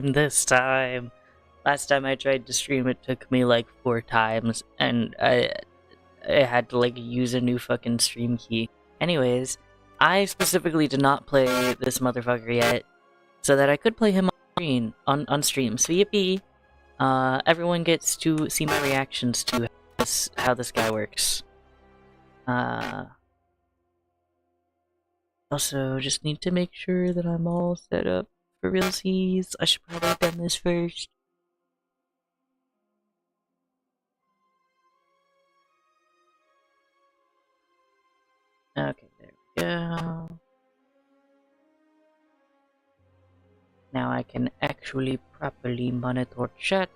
this time. Last time I tried to stream, it took me like 4 times, and I had to like use a new fucking stream key. Anyways, I specifically did not play this motherfucker yet, so that I could play him on stream. So yippee! Everyone gets to see my reactions to how this guy works. Also, just need to make sure that I'm all set up for realsies. I should probably have done this first. Okay, there we go. Now I can actually properly monitor chat.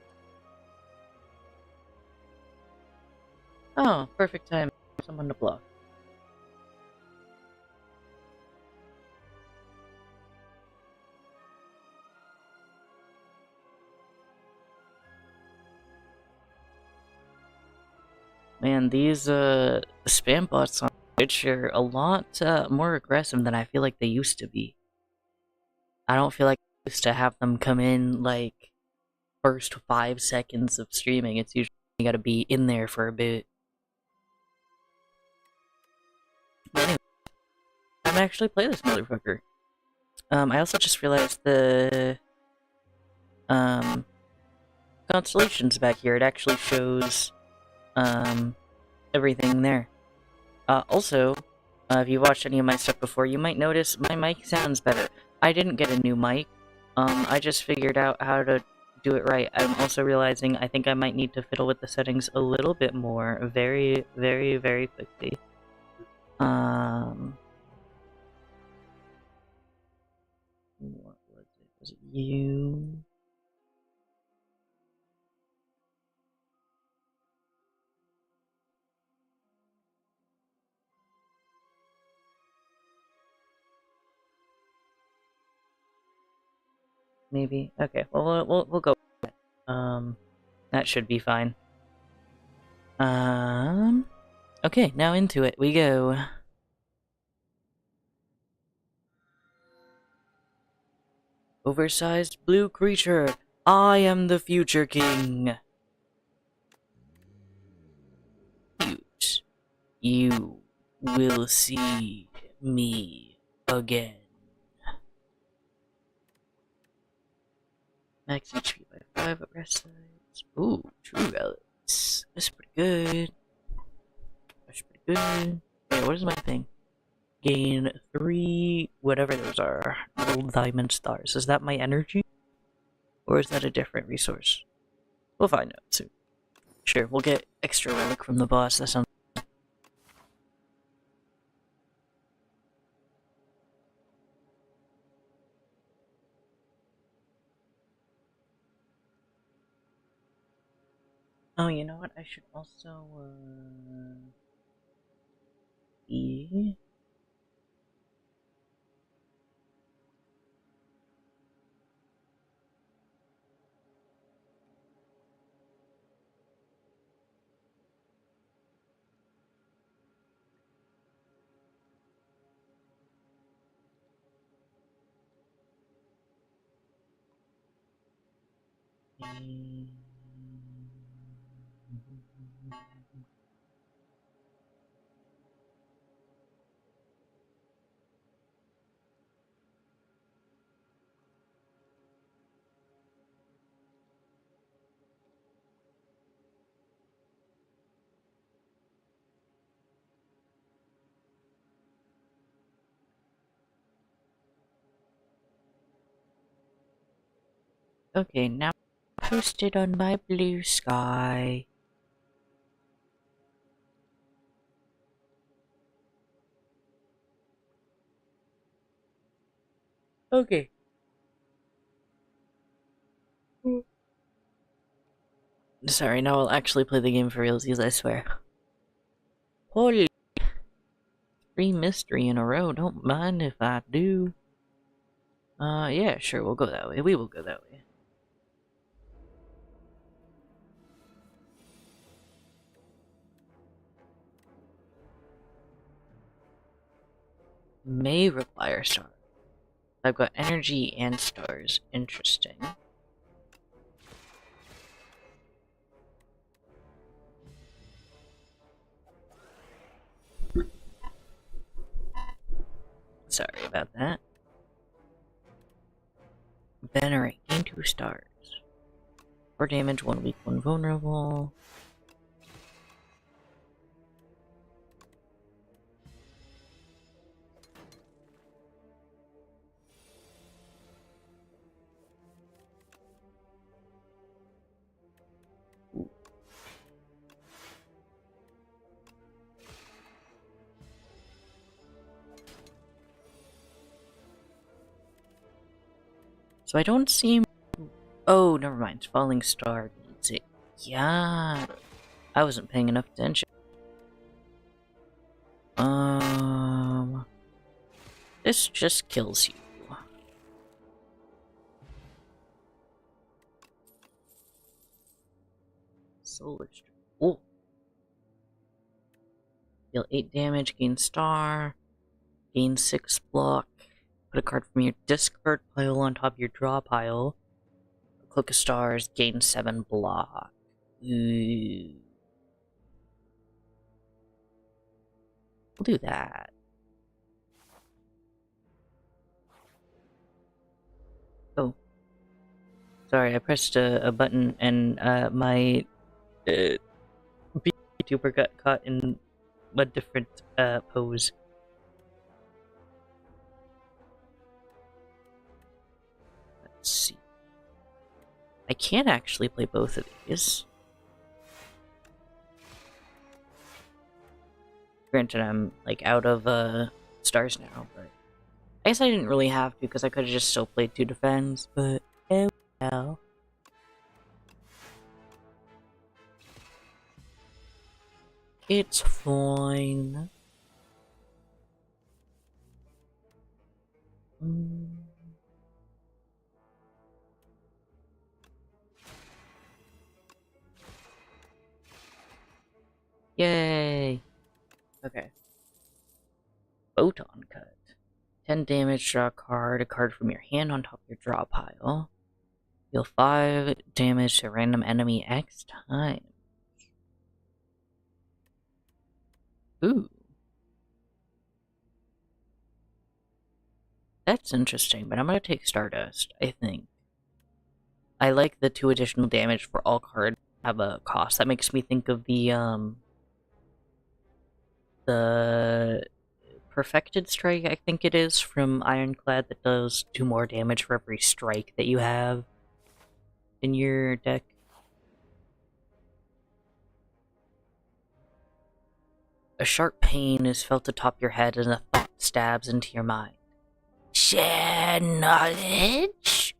Oh, perfect time. Someone to block. Man, these spam bots on Twitch are a lot more aggressive than I feel like they used to be. I don't feel like I used to have them come in like first 5 seconds of streaming. It's usually you gotta be in there for a bit. But anyway, I'm actually play this motherfucker. I also just realized the constellations back here. It actually shows everything there. Also, if you watched any of my stuff before, you might notice my mic sounds better. I didn't get a new mic. I just figured out how to do it right. I'm also realizing I think I might need to fiddle with the settings a little bit more very, very, very quickly. What was it? Was it you? Maybe? Okay, well, we'll go with that. That should be fine. Okay, now into it we go. Oversized blue creature, I am the future king. Cute. You will see me again. Max HP by 5 at rest size. Ooh, true relics. That's pretty good. That's pretty good. Wait, what is my thing? Gain 3, whatever those are, gold diamond stars. Is that my energy? Or is that a different resource? We'll find out soon. Sure, we'll get extra relic from the boss. That sounds. Oh, you know what? I should also, be. Okay, now posted on my blue sky. Okay. Sorry, now I'll actually play the game for realsies, I swear. Holy 3 mystery in a row, don't mind if I do. Yeah, sure, we'll go that way. We will go that way. May require stars. I've got energy and stars. Interesting. about that. Venerate, gain 2 stars. 4 damage, 1 weak, 1 vulnerable. So I don't seem... Oh, never mind. Falling Star needs it. Yeah. I wasn't paying enough attention. This just kills you. Solar Strike. Oh. Deal 8 damage, gain star, gain 6 block. Put a card from your discard pile on top of your draw pile. A Cloak of Stars, gain 7 block. Ooh. We'll do that. Oh. Sorry, I pressed a button and my YouTuber got caught in a different pose. Let's see. I can't actually play both of these. Granted, I'm like out of stars now, but I guess I didn't really have to because I could have just still played 2 defense, but oh well. It's fine. Yay! Okay. Photon Cut. 10 damage, draw a card from your hand on top of your draw pile. Deal 5 damage to a random enemy X times. Ooh. That's interesting, but I'm gonna take Stardust, I think. I like the 2 additional damage for all cards have a cost. That makes me think of the Perfected Strike, I think it is, from Ironclad that does 2 more damage for every strike that you have in your deck. A sharp pain is felt atop your head and a thought stabs into your mind. Share knowledge?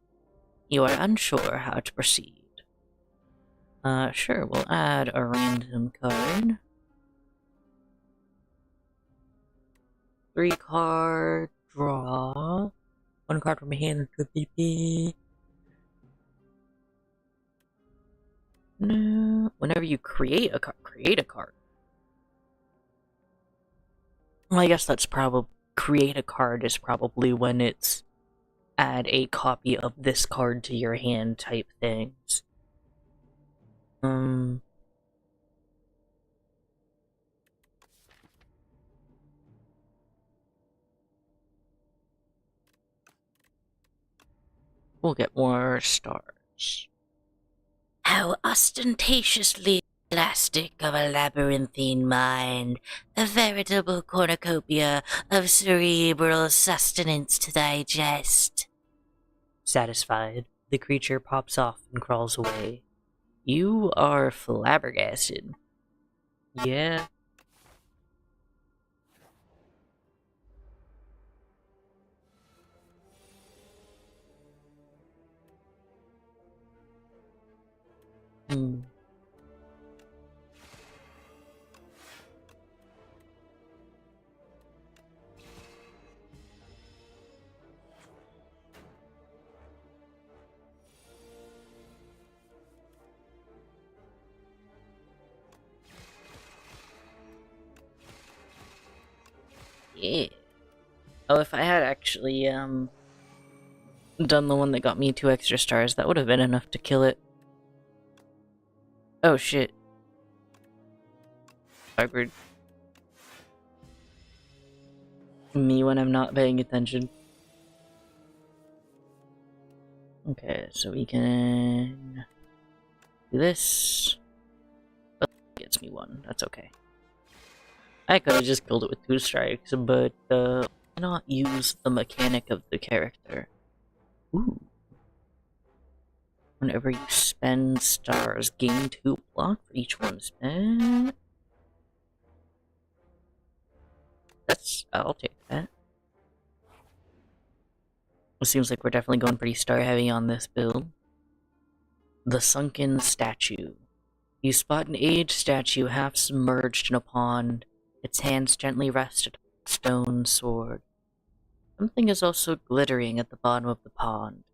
You are unsure how to proceed. Sure, we'll add a random card. 3 card draw. 1 card from my hand to PP. No. Whenever you create a card. Well, I guess that's probably create a card is probably when it's add a copy of this card to your hand type things. We'll get more stars. How ostentatiously elastic of a labyrinthine mind, a veritable cornucopia of cerebral sustenance to digest. Satisfied, the creature pops off and crawls away. You are flabbergasted. Yeah. Yeah. Oh, if I had actually, done the one that got me 2 extra stars, that would have been enough to kill it. Oh, shit. Awkward. Me when I'm not paying attention. Okay, so we can do this. Oh, it gets me one. That's okay. I could have just killed it with 2 strikes, but why not use the mechanic of the character? Ooh. Whenever you spend stars, gain 2 block for each one spent. I'll take that. It seems like we're definitely going pretty star heavy on this build. The Sunken Statue. You spot an aged statue half submerged in a pond. Its hands gently rest atop a stone sword. Something is also glittering at the bottom of the pond.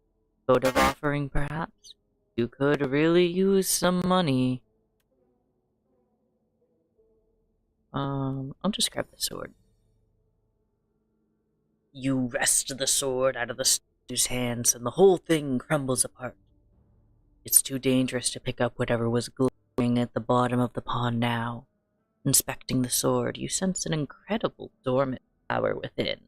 Votive offering, perhaps? You could really use some money. I'll just grab the sword. You wrest the sword out of the statue's hands, and the whole thing crumbles apart. It's too dangerous to pick up whatever was glittering at the bottom of the pond now. Inspecting the sword, you sense an incredible dormant power within.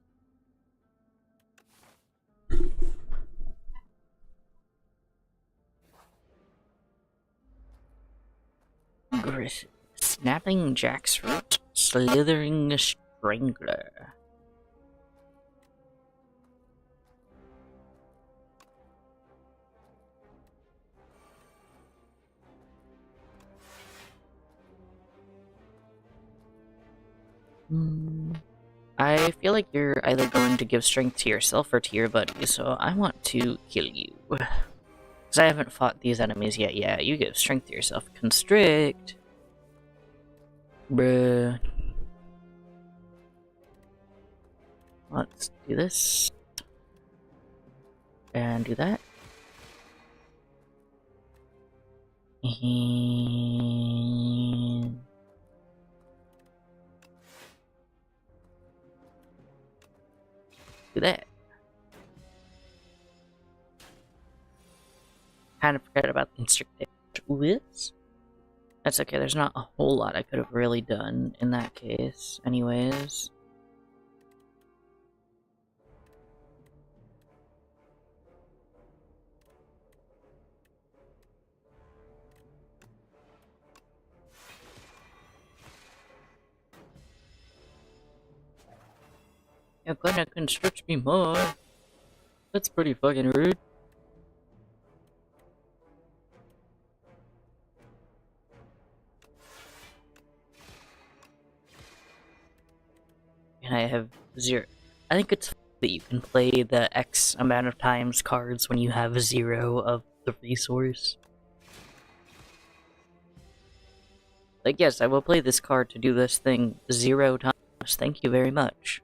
Snapping jackfruit, slithering strangler. I feel like you're either going to give strength to yourself or to your buddy, so I want to kill you. Because I haven't fought these enemies yet. Yeah, you give strength to yourself. Constrict. Bruh. Let's do this. And do that. And... do that. Kind of forgot about the constrict. Whoops. That's okay, there's not a whole lot I could have really done in that case, anyways. You're gonna constrict me more. That's pretty fucking rude. And I have 0. I think it's that you can play the X amount of times cards when you have 0 of the resource. Like, yes, I will play this card to do this thing 0 times. Thank you very much.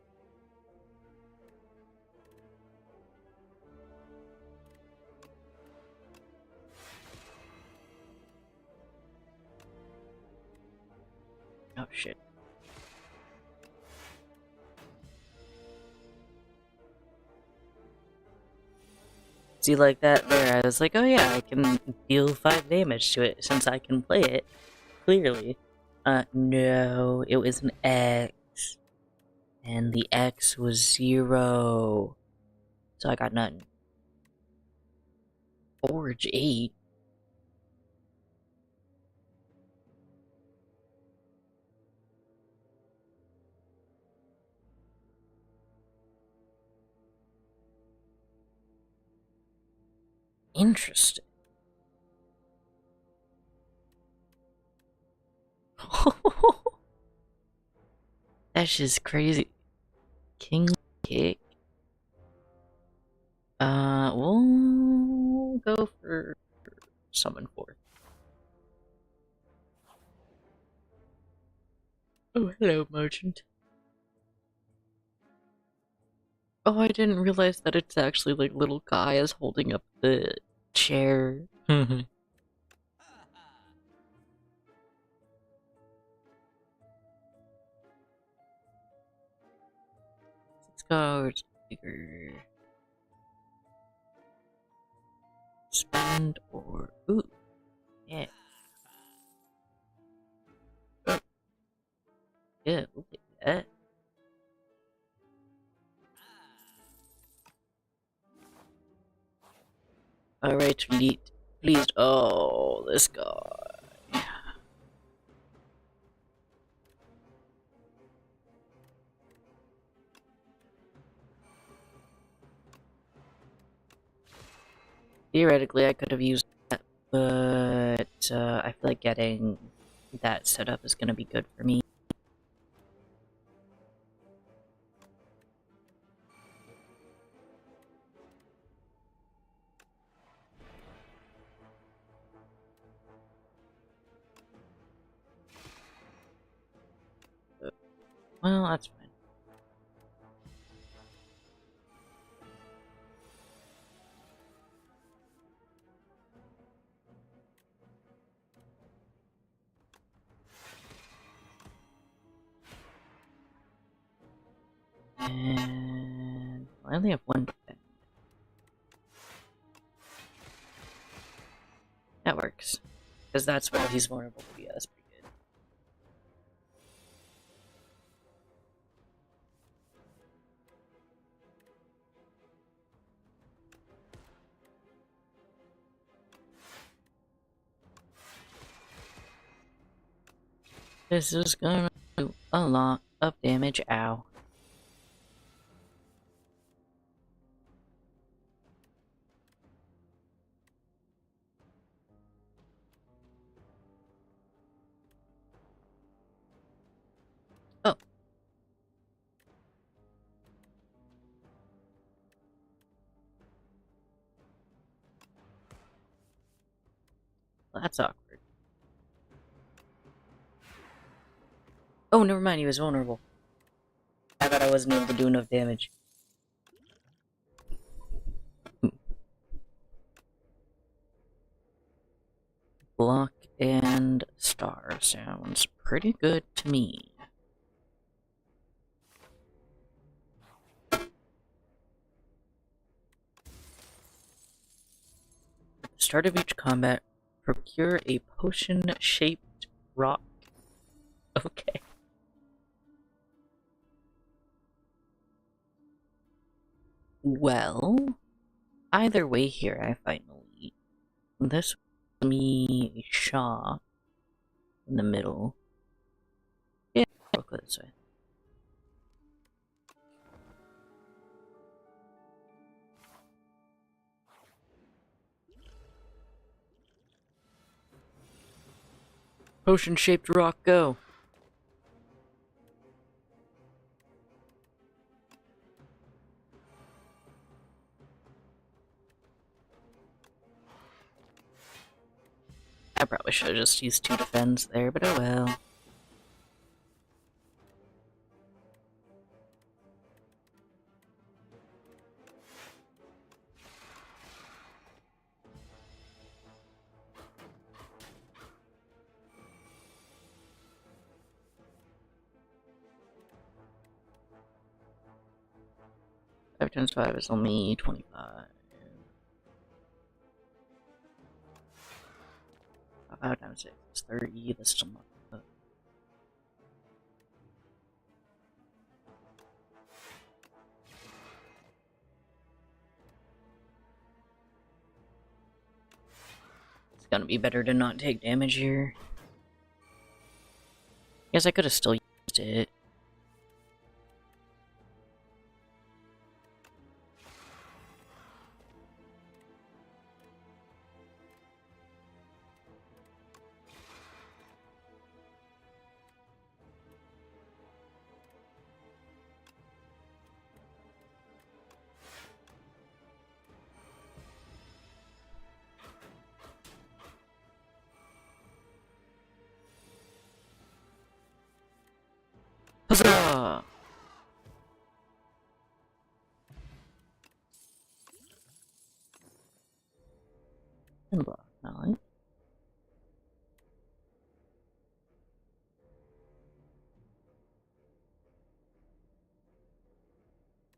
Oh shit. See, like that there, I was like, oh yeah, I can deal 5 damage to it since I can play it. Clearly. No, it was an X. And the X was 0. So I got nothing. Forge 8. Interesting. That's just crazy. King kick. We'll go for summon 4th. Oh, hello, merchant. Oh, I didn't realize that it's actually like little Kai's holding up the chair. 6 cards. Bigger. Spend or ooh. Yeah. Oh. Yeah, we'll take that. XP. Please. Oh, this guy. Theoretically, I could have used that, but I feel like getting that set up is going to be good for me. Well, that's fine. And I only have one defend. That works. Because that's where he's vulnerable to. Yeah, that's pretty good. This is gonna do a lot of damage. Ow. Oh. Well, that's awkward. Oh, never mind, he was vulnerable. I thought I wasn't able to do enough damage. Block and star sounds pretty good to me. At the start of each combat, procure a potion-shaped rock. Okay. Well, either way here, I finally. This will me a shop in the middle. Yeah, I'll go this way. Potion-shaped rock, go! I probably should have just used 2 defense there, but oh well. Five times 5 is only 25. 5 times 6 is 30. That's still not good. It's gonna be better to not take damage here. Guess I could have still used it. Huzzah! And block, nice.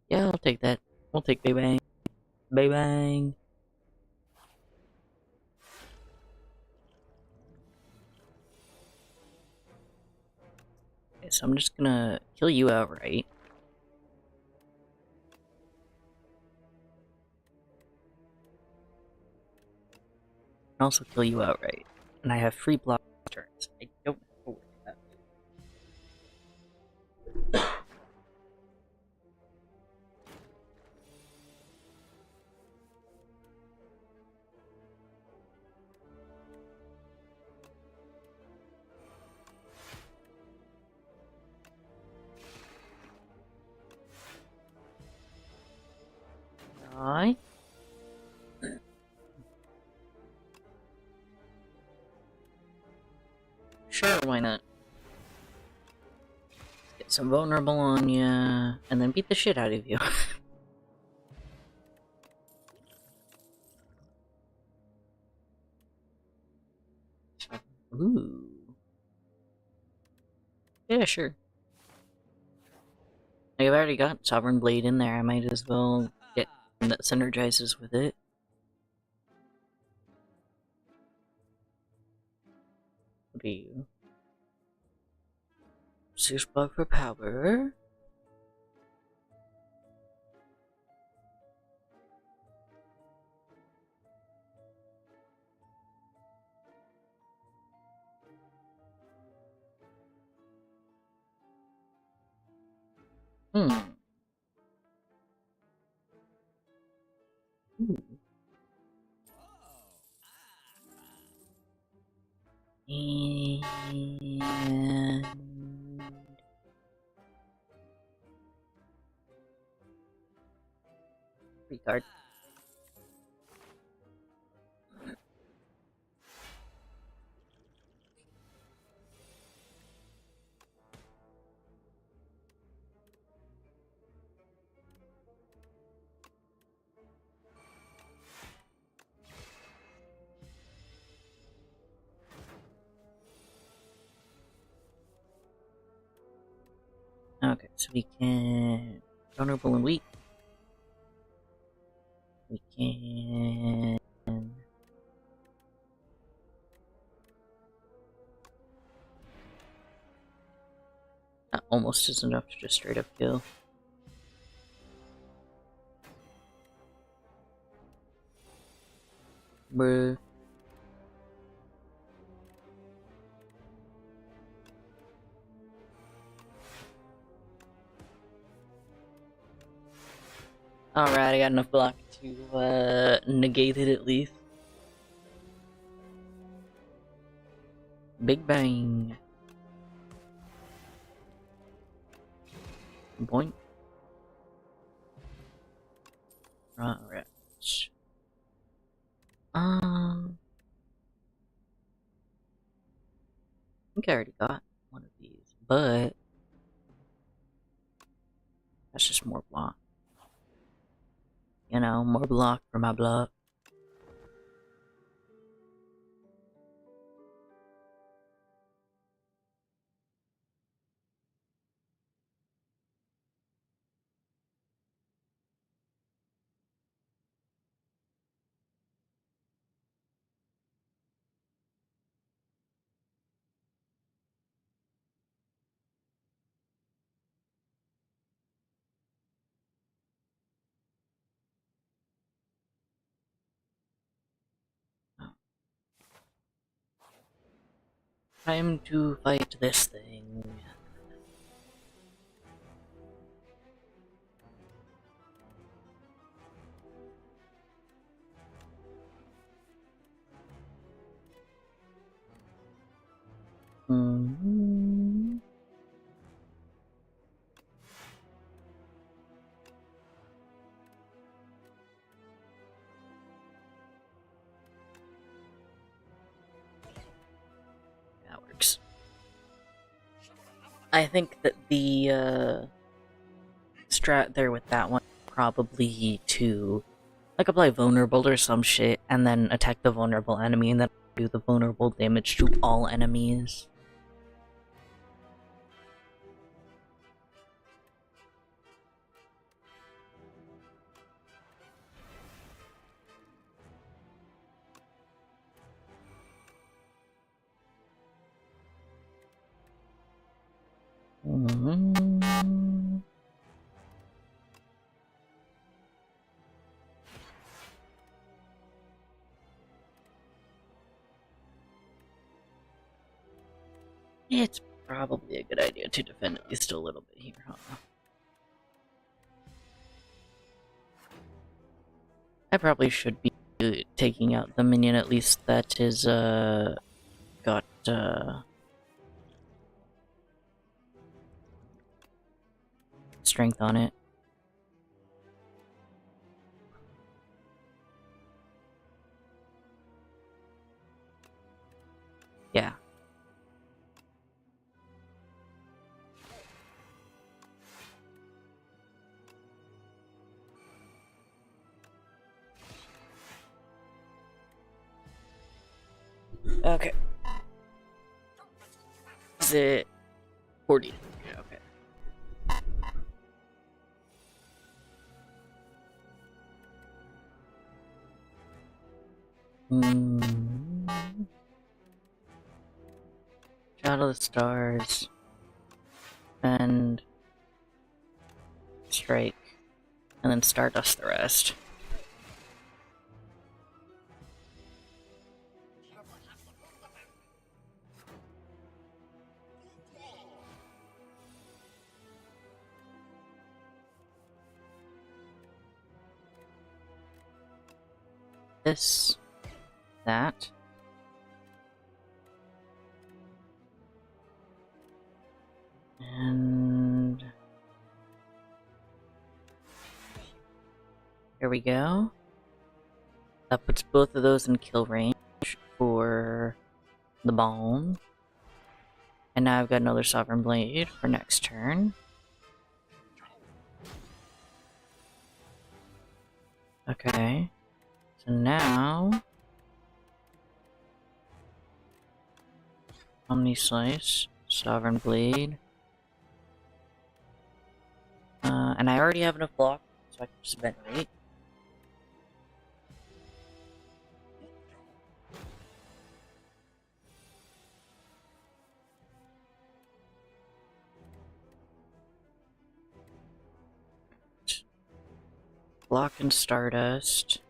Yeah, I'll take that. We'll take Bay Bang. Bay Bang. Okay, so I'm just gonna kill you outright. can also kill you outright. And I have free block turns. I don't have to worry about it. Alright. Sure, why not? Get some vulnerable on ya, and then beat the shit out of you. Ooh. Yeah, sure. I've already got Sovereign Blade in there, I might as well get one that synergizes with it. What are you? 6 block for power. Hmm. Ooh. And... Retard. Okay, so we can... Vulnerable and weak. We can... That almost is enough to just straight up kill. Bruh. Alright, I got enough block to negate it at least. Big bang. Point. Alright. I think I already got one of these, but that's just more block. You know, more block for my block. Time to fight this thing. That works. I think that the strat there with that one probably to like apply vulnerable or some shit and then attack the vulnerable enemy and then do the vulnerable damage to all enemies. It's probably a good idea to defend at least a little bit here, huh? I probably should be taking out the minion at least that is, got, strength on it. Yeah. Okay. Is it 40? Yeah, okay. Shadow of the Stars. And Strike. And then Stardust the rest. This. That. And here we go. That puts both of those in kill range for the bomb. And now I've got another Sovereign Blade for next turn. Okay. So now Omni Slice, Sovereign Blade. And I already have enough block, so I can just venerate. Block and Stardust.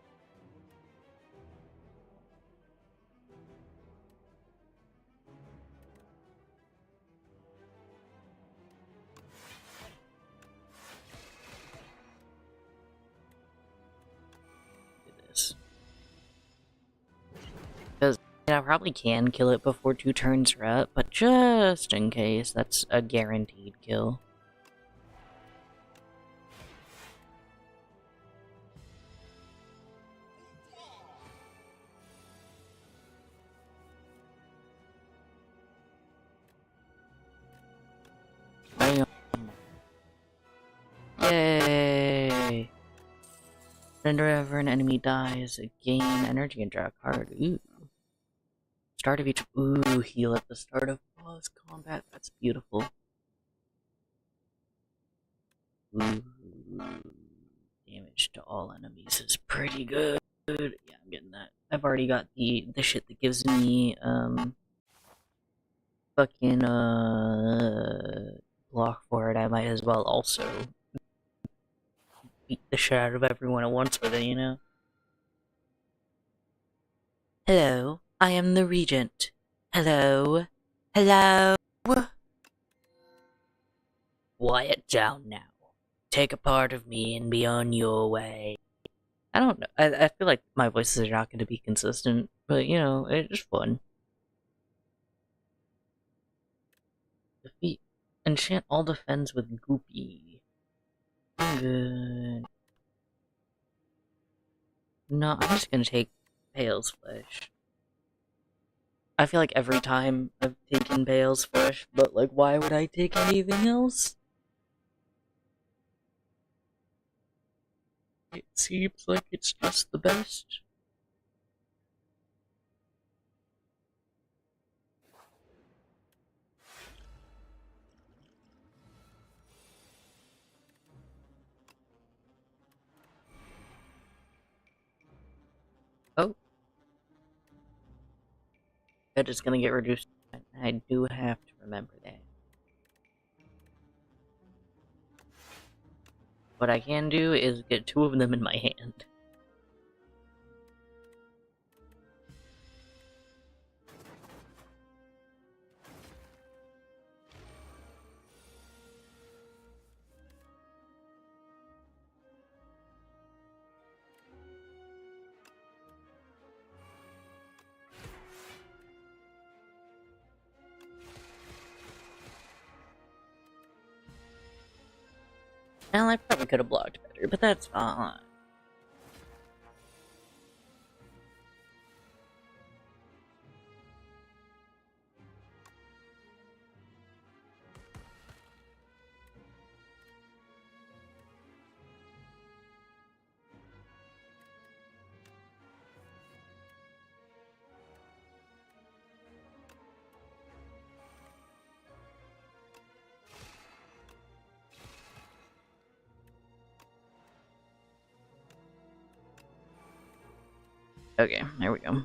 Because I probably can kill it before 2 turns are up, but just in case, that's a guaranteed kill. Bam. Yay! Whenever an enemy dies, gain energy and draw a card. Ooh. Start of each. Ooh, heal at the start of boss combat. That's beautiful. Ooh. Damage to all enemies is pretty good. Yeah, I'm getting that. I've already got the shit that gives me fucking block for it. I might as well also beat the shit out of everyone at once with it, you know? Hello, I am the Regent. Hello? Hello? Quiet down now. Take a part of me and be on your way. I don't know. I feel like my voices are not going to be consistent, but you know, it's fun. Defeat. Enchant all defense with Goopy. Good. No, I'm just gonna take Pale's Flesh. I feel like every time I've taken Pale's Flesh, but like, why would I take anything else? It seems like it's just the best. Oh. That is gonna get reduced. I do have to remember that. What I can do is get 2 of them in my hand. Well, I probably could have blocked better, but that's fine. Okay, there we go.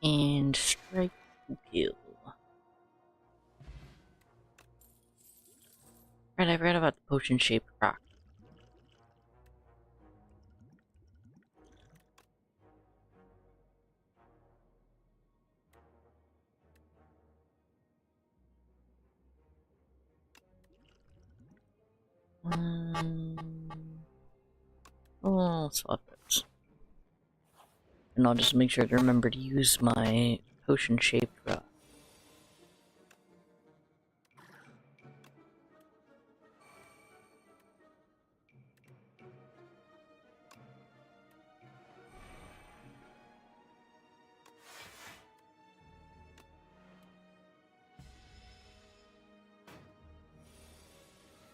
And strike kill. Right, I read about the potion-shaped rock. I'll swap those. And I'll just make sure to remember to use my potion-shaped rock.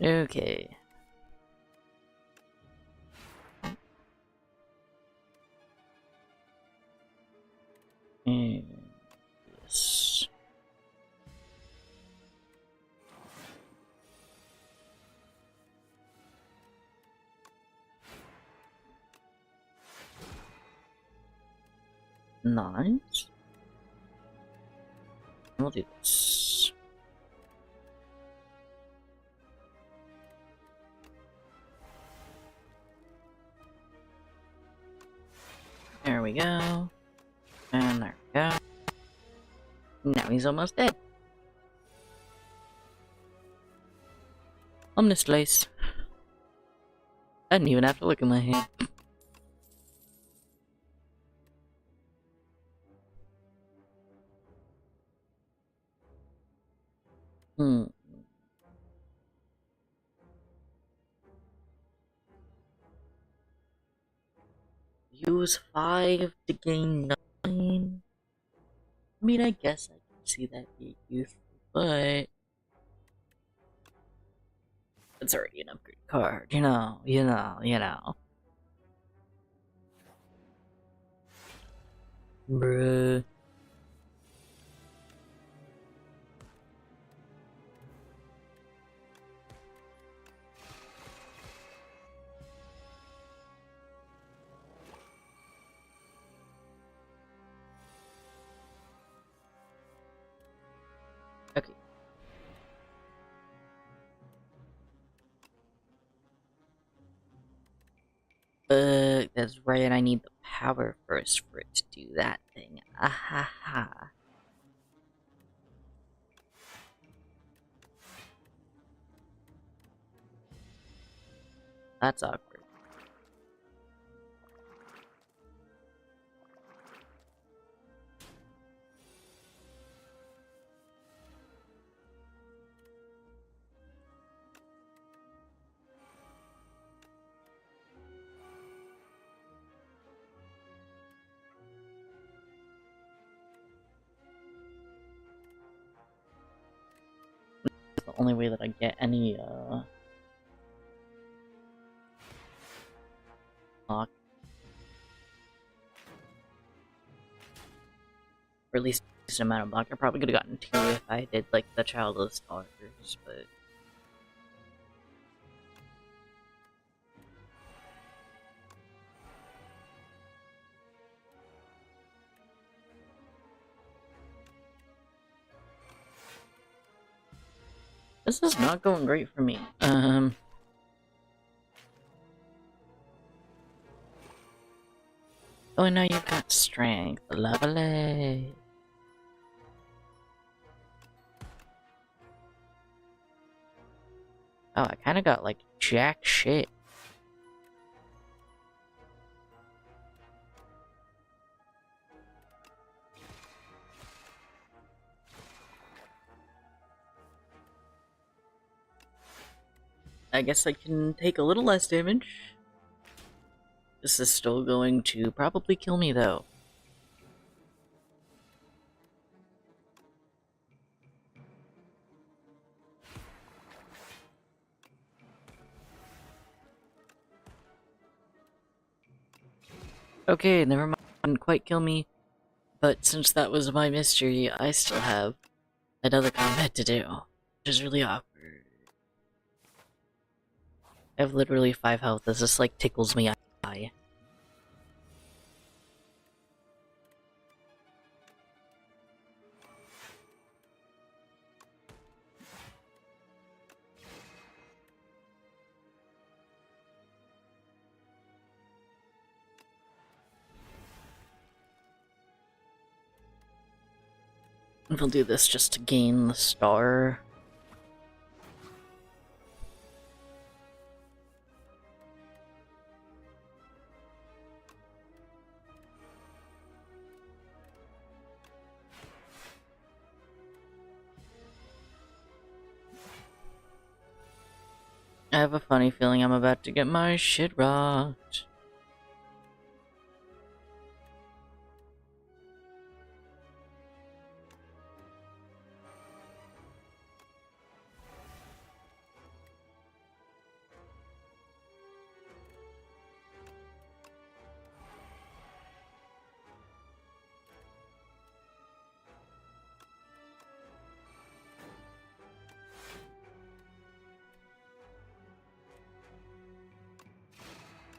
Okay. And yes. Nice. We'll do this. There we go. And there we go. Now he's almost dead. Omnislice. I didn't even have to look at my hand. Use 5 to gain 9. I mean, I guess I can see that being useful, but it's already an upgrade card, you know. Bruh. Okay. That's right, I need the power first for it to do that thing. Ahaha. That's awkward. The only way that I get any, block. Or at least a decent amount of block. I probably could have gotten 2 if I did, like, the Childless Daughters, but... This is not going great for me. Oh, now you've got strength. Lovely. Oh, I kinda got, like, jack shit. I guess I can take a little less damage. This is still going to probably kill me, though. Okay, never mind. Didn't quite kill me. But since that was my mystery, I still have another combat to do, which is really awkward. I have literally 5 health. This just like tickles me. I will do this just to gain the star. I have a funny feeling I'm about to get my shit rocked.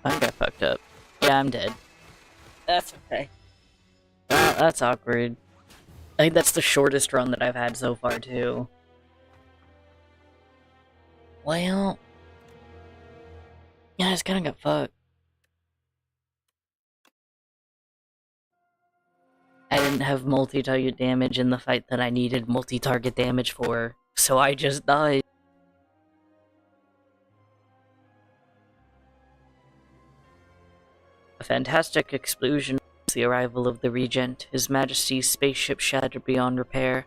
I got fucked up. Yeah, I'm dead. That's okay. That's awkward. I think that's the shortest run that I've had so far, too. Well... yeah, I just kinda got fucked. I didn't have multi-target damage in the fight that I needed multi-target damage for, so I just died. A fantastic explosion was the arrival of the Regent, His Majesty's spaceship shattered beyond repair.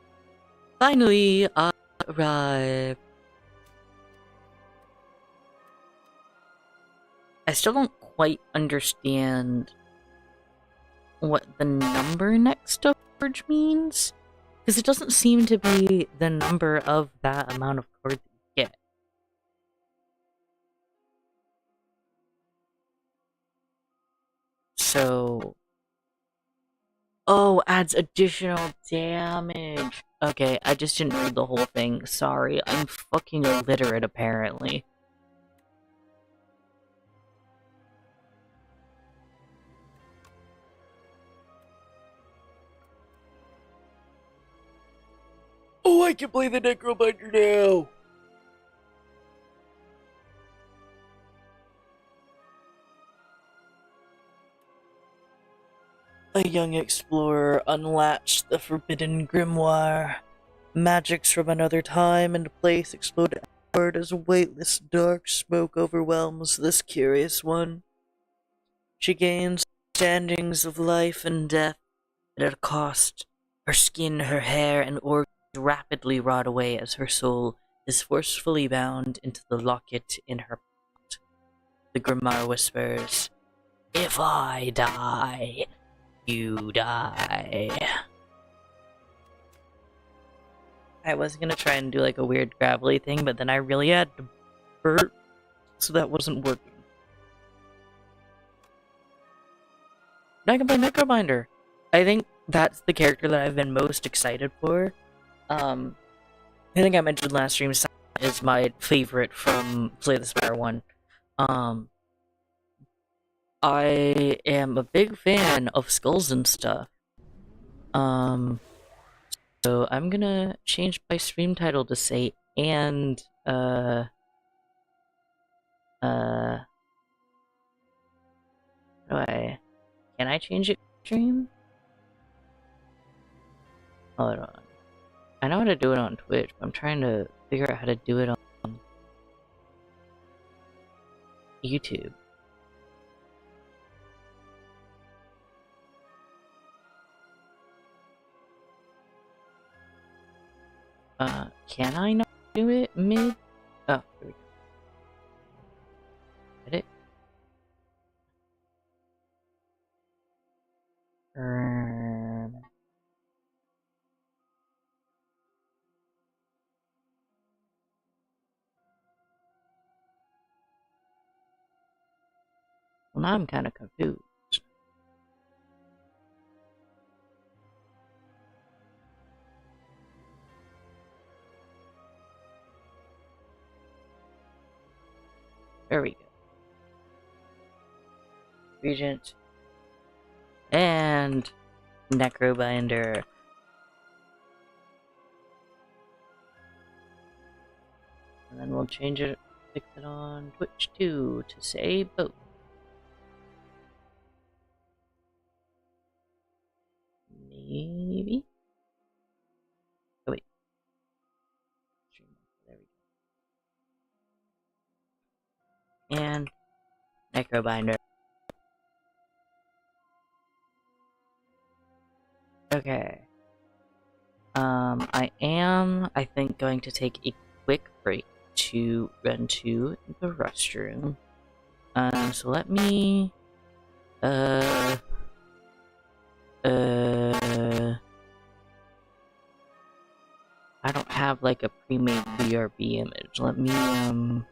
Finally, I arrived. I still don't quite understand what the number next to forge means, because it doesn't seem to be the number of that amount of cards that you get. So... oh, adds additional damage. Okay, I just didn't read the whole thing. Sorry, I'm fucking illiterate apparently. Oh, I can play the Necrobinder now! A young explorer unlatched the forbidden grimoire. Magics from another time and place explode outward as a weightless dark smoke overwhelms this curious one. She gains understandings of life and death, but at a cost. Her skin, her hair, and organs rapidly rot away as her soul is forcefully bound into the locket in her pot. The grimoire whispers, "If I die, you die." I was gonna try and do like a weird gravelly thing, but then I really had to burp, so that wasn't working. Now I can play Necrobinder. I think that's the character that I've been most excited for. I think I mentioned last stream, is my favorite from Play the Spire 1. I am a big fan of skulls and stuff. So I'm gonna change my stream title to say, and, can I change it stream? Hold on. I know how to do it on Twitch, but I'm trying to figure out how to do it on YouTube. Can I not do it mid? Oh, there we go. Well, now I'm kind of confused. There we go. Regent. And Necrobinder. And then we'll change it, fix it on Twitch too, to say both. Maybe? Oh wait. There we go. And Necrobinder. Okay. I am, I think, going to take a quick break to run to the restroom. So let me, I don't have like a pre-made BRB image. Let me, and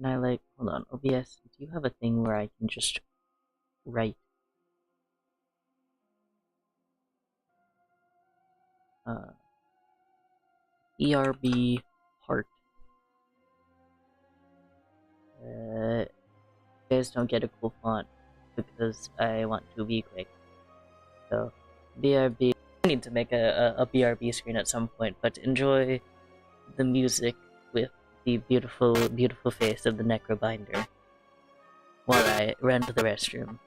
I like, hold on, OBS, do you have a thing where I can just write, ERB heart? You guys don't get a cool font because I want to be quick. So, BRB, I need to make a BRB screen at some point, but enjoy the music with the beautiful, beautiful face of the Necrobinder while I run to the restroom.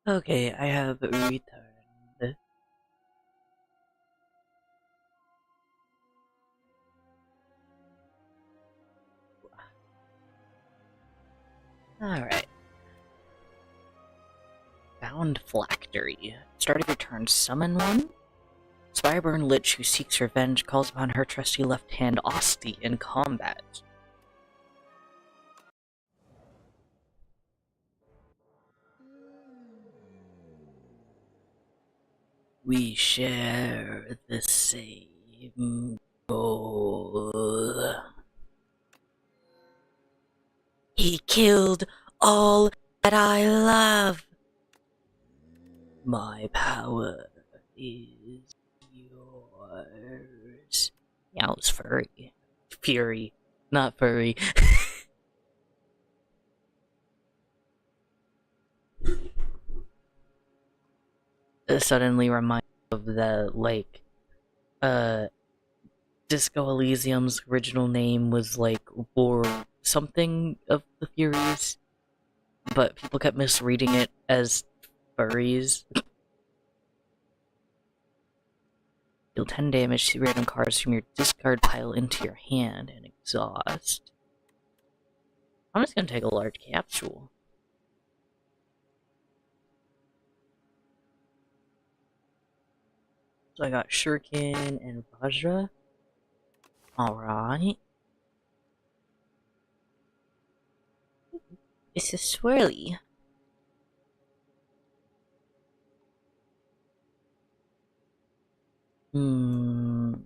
Okay, I have returned. Alright. Bound Phylactery. Start of your turn, summon one. Spireburn Lich, who seeks revenge, calls upon her trusty left hand, Osti, in combat. We share the same goal. He killed all that I love. My power is yours. Meows furry. Fury, not furry. Suddenly reminds me of the, like, Disco Elysium's original name was, like, War something of the Furies, but people kept misreading it as furries. Deal 10 damage to random cards from your discard pile into your hand and exhaust. I'm just gonna take a large capsule. So I got Shuriken and Vajra. Alright. It's a swirly. We'll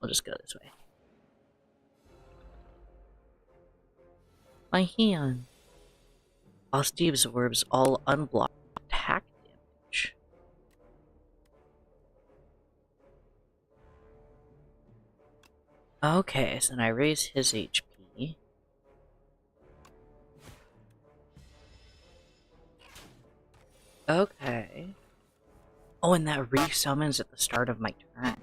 just go this way. My hand. Osti absorbs all unblocked attack damage. Okay, so then I raise his HP. Okay. Oh, and that re-summons at the start of my turn.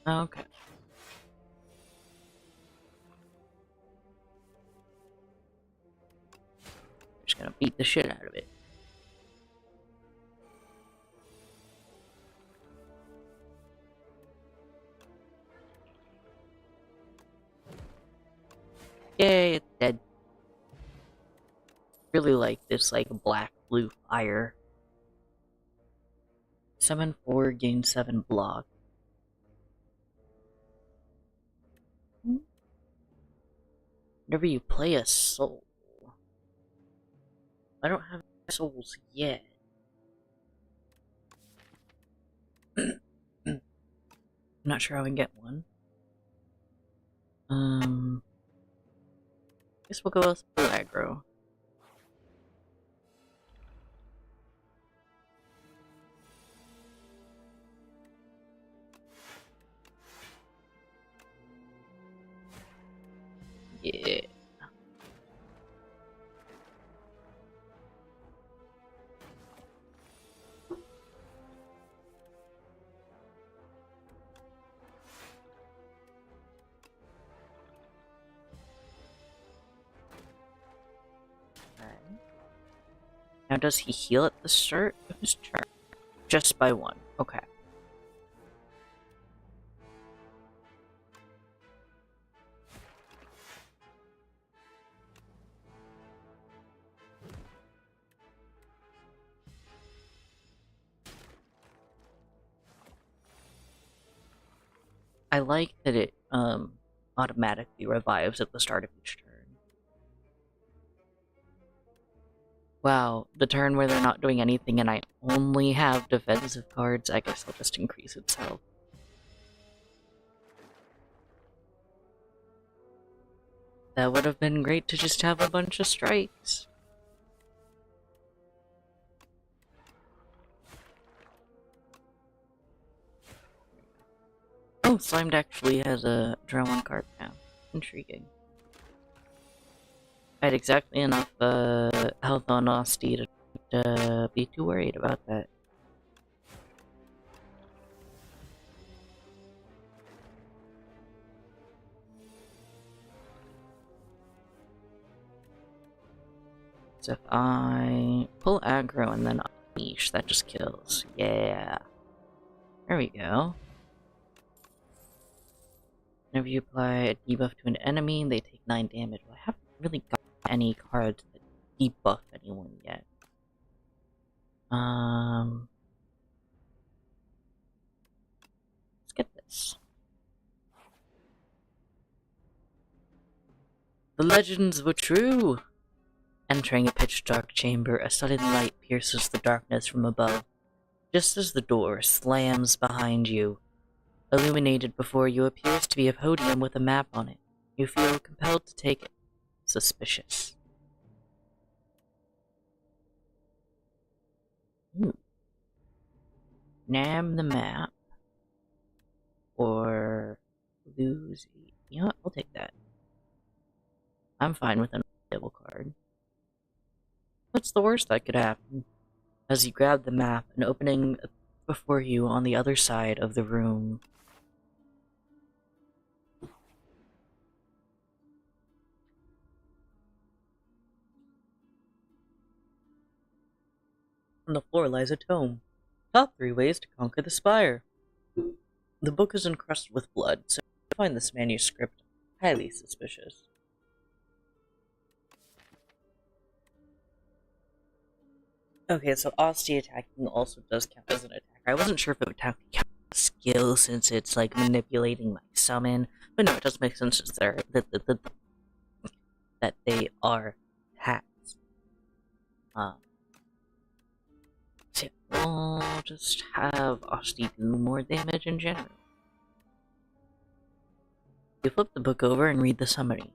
Okay. Just gonna beat the shit out of it. Yay, it's dead. Really like this, like, black-blue fire. Summon 4, gain 7 block. Whenever you play a soul. I don't have souls yet. I'm not sure how I can get one. Guess we'll go with aggro. Yeah. Now, does he heal at the start of his turn? Just by 1. Okay. I like that it automatically revives at the start of each turn. Wow, the turn where they're not doing anything and I only have defensive cards, I guess I'll just increase its health. That would have been great to just have a bunch of strikes. Oh, Slimed actually has a draw 1 card now. Intriguing. I had exactly enough health on Osti to be too worried about that. So if I pull aggro and then unleash, that just kills. Yeah. There we go. Whenever you apply a debuff to an enemy, they take 9 damage. Well, I haven't really got any cards that debuff anyone yet. Let's get this. The legends were true! Entering a pitch-dark chamber, a sudden light pierces the darkness from above. Just as the door slams behind you, illuminated before you appears to be a podium with a map on it. You feel compelled to take it. Suspicious. Nab the map. Or lose. You know what? I'll take that. I'm fine with a double card. What's the worst that could happen? As you grab the map, an opening before you on the other side of the room. On the floor lies a tome. Top 3 ways to conquer the Spire. The book is encrusted with blood, so I find this manuscript highly suspicious. Okay, so Asti attacking also does count as an attack. I wasn't sure if it would count as a skill since it's like manipulating my summon, but no, it does make sense since they're that they are attacks. So we'll just have Asti do more damage in general. You flip the book over and read the summary.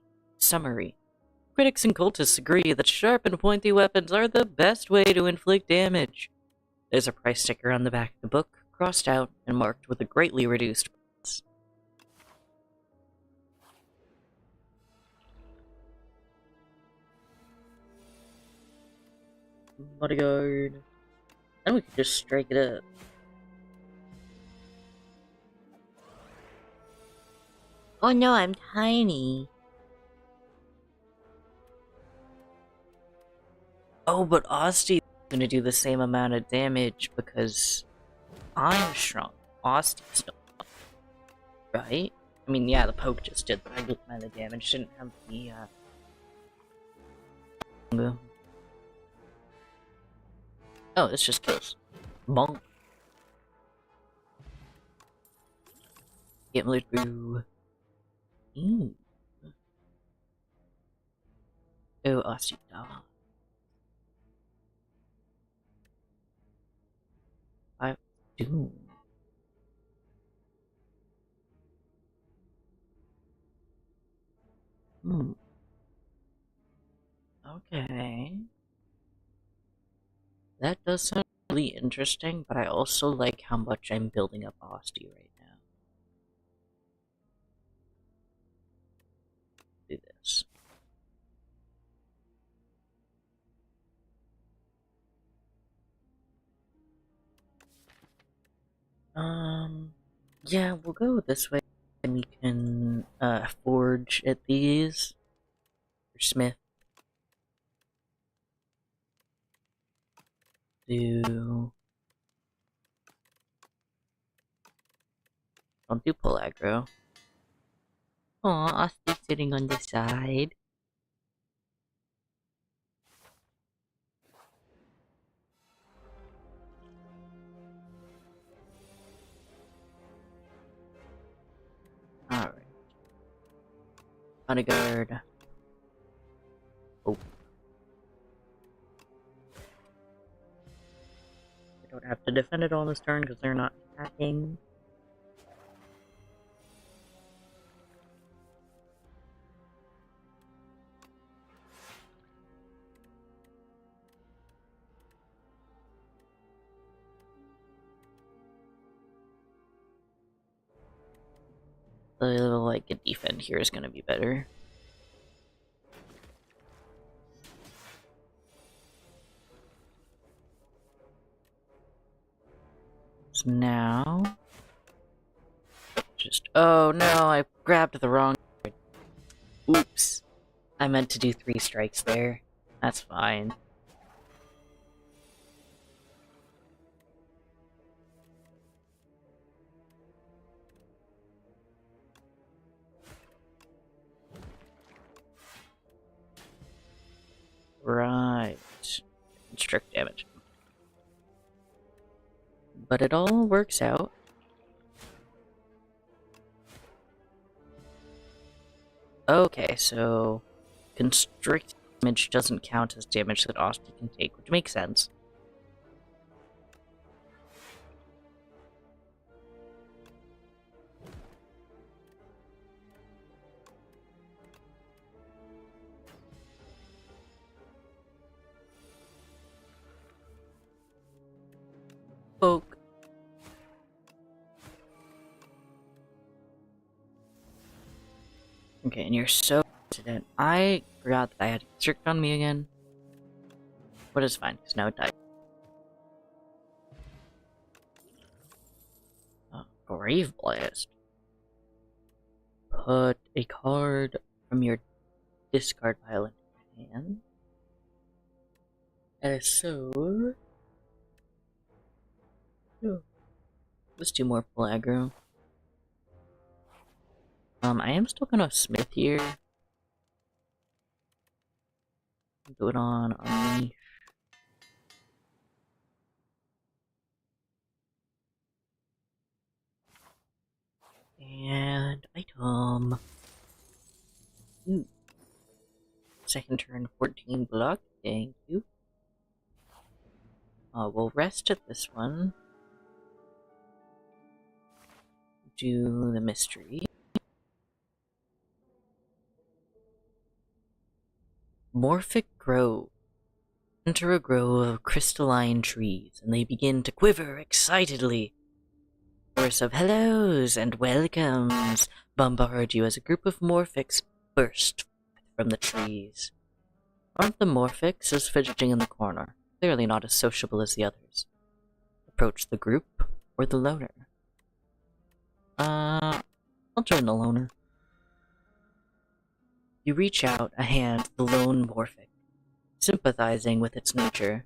Critics and cultists agree that sharp and pointy weapons are the best way to inflict damage. There's a price sticker on the back of the book, crossed out and marked with a greatly reduced price. Bodyguard. Then we can just strike it up. Oh no, I'm tiny. Oh, but Osti's gonna do the same amount of damage because I'm strong. Osti's not. Right? I mean, yeah, the poke just did the regular amount of damage. Didn't have the, Oh, this just kills. Bonk. Get lit through. Ooh. Oh, Osti dog. I do. Okay. That does sound really interesting, but I also like how much I'm building up Osti right now. Do this. Yeah, we'll go this way and we can, forge at these. Or smith. Don't do pull aggro. Aw, Osti's sitting on the side. Alright. Bodyguard. Oh. I don't have to defend it on this turn because they're not attacking. Like a defend here is gonna be better. Because now... Oh no, I grabbed the wrong... Oops. I meant to do 3 strikes there. That's fine. Right. Strict damage. But it all works out. Okay, so... Constrict damage doesn't count as damage that Osti can take, which makes sense. Poke. Okay, and you're so confident. I forgot that I had constrict on me again. But it's fine, because now it died. Oh, Grave Blast. Put a card from your discard pile in your hand. And so... Let's do more full aggro. I am still gonna smith here. Do it on me. And item. Ooh. Second turn 14 block. Thank you. We'll rest at this one. Do the mystery. Morphic Grove. Enter a grove of crystalline trees, and they begin to quiver excitedly. Chorus of hellos and welcomes bombard you as a group of Morphics burst from the trees. One of the Morphics is fidgeting in the corner, clearly not as sociable as the others. Approach the group or the loner. I'll join the loner. You reach out a hand to the lone Morphic, sympathizing with its nature.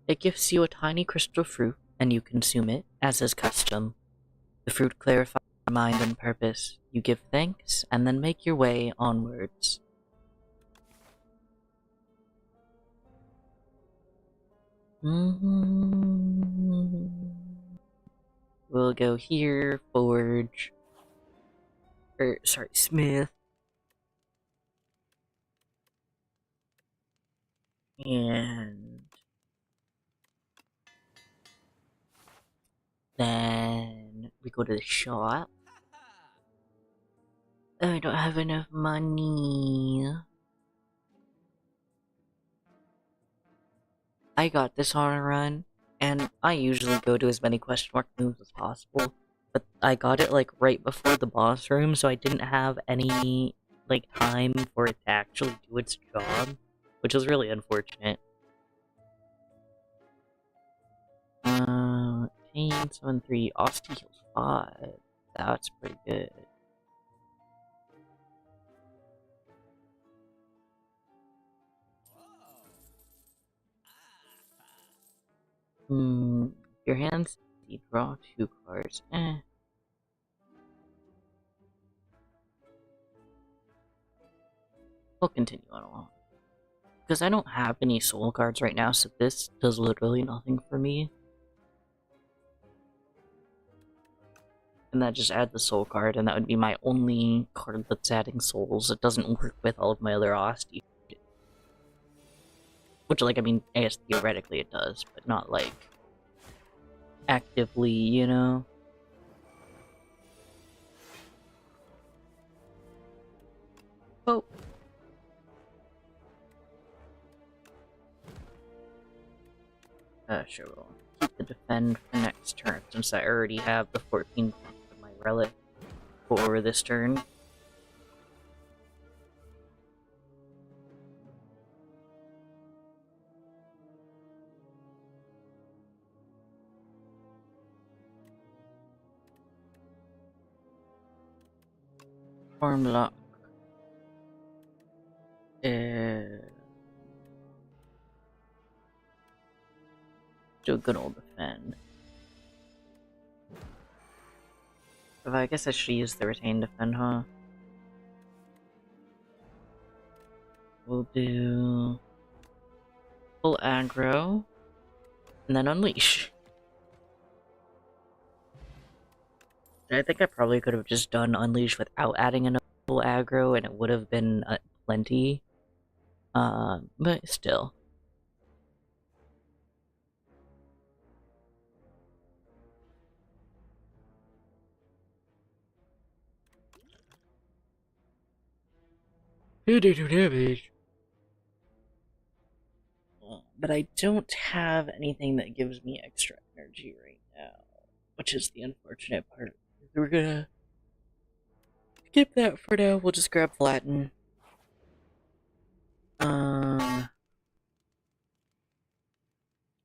It gives you a tiny crystal fruit, and you consume it, as is custom. The fruit clarifies your mind and purpose. You give thanks, and then make your way onwards. We'll go here, forge. Smith. And then we go to the shop. Oh, I don't have enough money. I got this on a run, and I usually go to as many question mark moves as possible, but I got it like right before the boss room, so I didn't have any like time for it to actually do its job, which was really unfortunate. Pain 7-3, Osti heals 5. That's pretty good. Your hands, you draw 2 cards. We'll continue on along. Because I don't have any soul cards right now, so this does literally nothing for me. And that just add the soul card, and that would be my only card that's adding souls. It doesn't work with all of my other Osti. Which, like, I mean, I guess theoretically it does, but not, like, actively, you know? Oh. Sure, we'll keep the defend for next turn, since I already have the 14 points of my relic for this turn. Form lock. Do a good old defend. But I guess I should use the retain defend, huh? We'll do full aggro, and then unleash. I think I probably could have just done unleash without adding another full aggro, and it would have been plenty. But still. You do damage. But I don't have anything that gives me extra energy right now, which is the unfortunate part. We're gonna skip that for now. We'll just grab Flatten.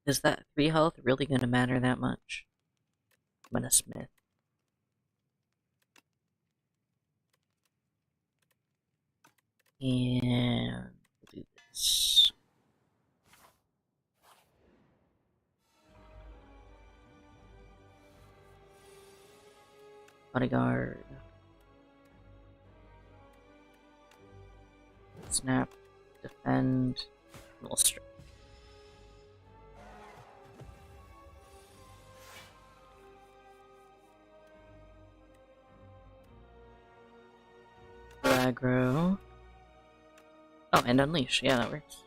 Is that 3 health really gonna matter that much? I'm gonna smith. And we'll do this. Bodyguard. Snap. Defend. We'll strike. Aggro. Oh, and unleash. Yeah, that works.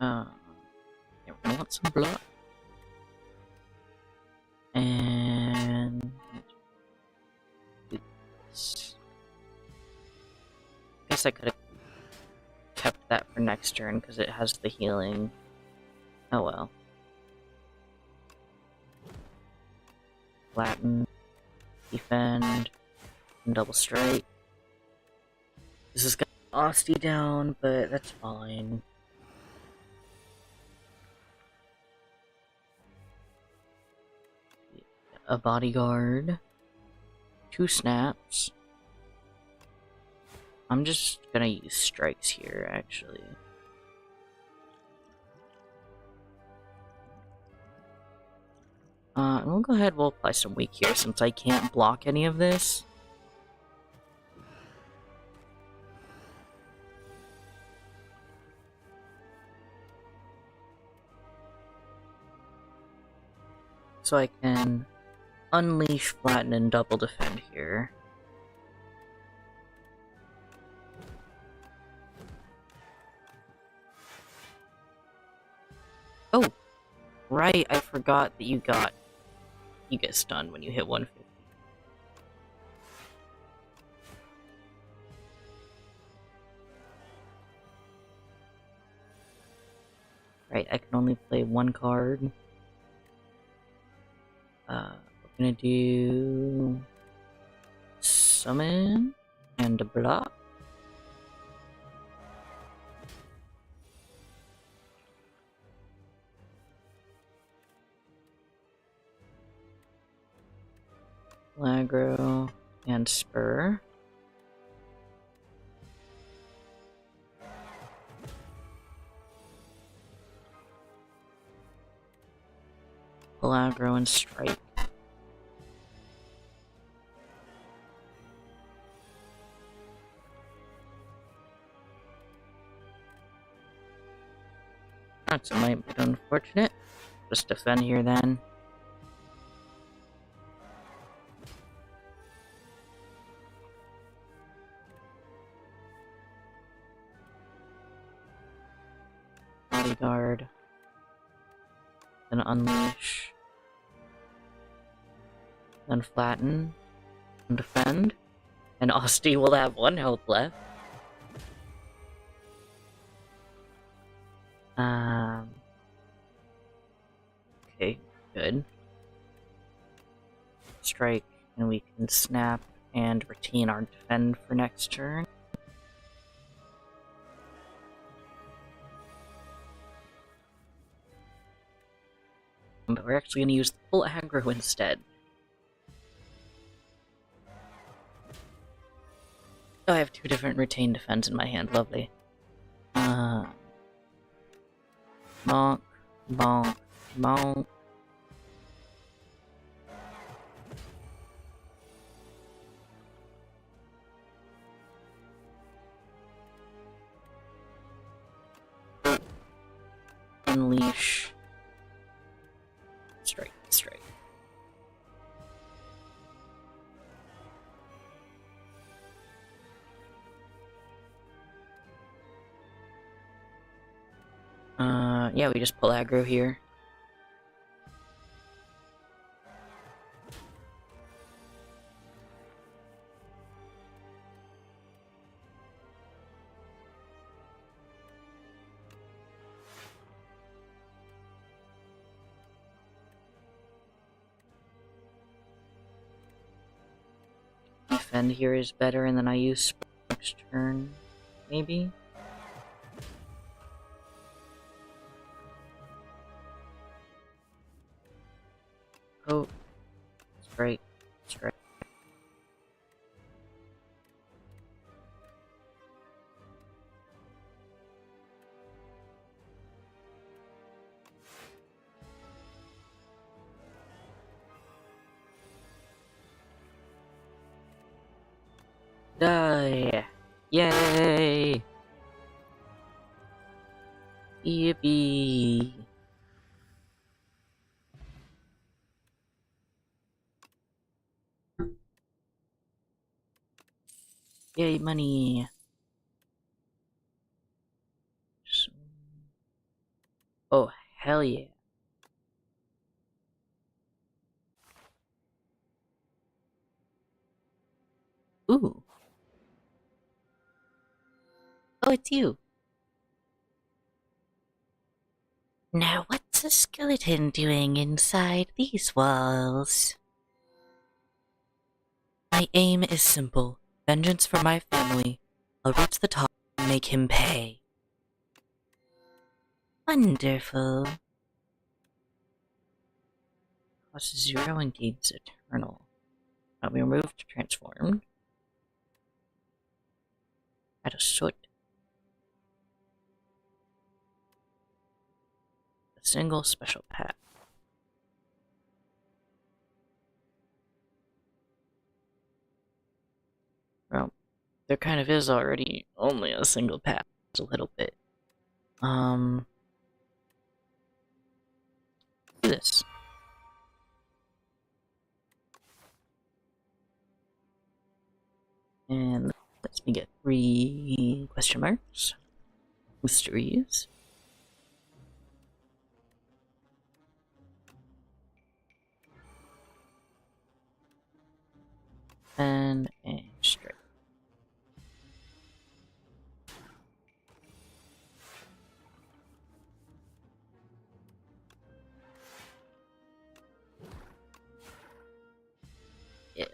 Yeah, we're gonna want some block. And do this. Guess I could have kept that for next turn because it has the healing. Oh well. Flatten, defend, and double strike. This is got Osty down, but that's fine. A bodyguard, 2 snaps. I'm just gonna use strikes here, actually. We'll go ahead, we'll apply some weak here since I can't block any of this. So I can unleash, flatten, and double defend here. Oh, right, I forgot that you get stunned when you hit 150. Right, I can only play 1 card. We're gonna do summon and a block. Aggro and spur. Aggro and strike. That's might be unfortunate. Just defend here then. Bodyguard. Then unleash. Then flatten. And defend. And Osty will have 1 health left. Okay, good. Strike, and we can snap and retain our defend for next turn. But we're actually going to use the full aggro instead. Oh, I have 2 different retained defense in my hand. Lovely. Bonk. Bonk. Bonk. Unleash. Strike. Strike. Yeah, we just pull aggro here. Defend here is better, and then I use Spire next turn, maybe? Oh, strike, strike. Die! Yay! Yippee! Yay, money! Oh, hell yeah. Ooh. Oh, it's you. Now what's a skeleton doing inside these walls? My aim is simple. Vengeance for my family. I'll reach the top and make him pay. Wonderful. Costs 0 and gains eternal. Now we removed transformed. Add a soot. A single special path. Well, there kind of is already only a single path. It's a little bit. Do this. And lets me get 3 question marks. Mysteries. And strike. Yeah.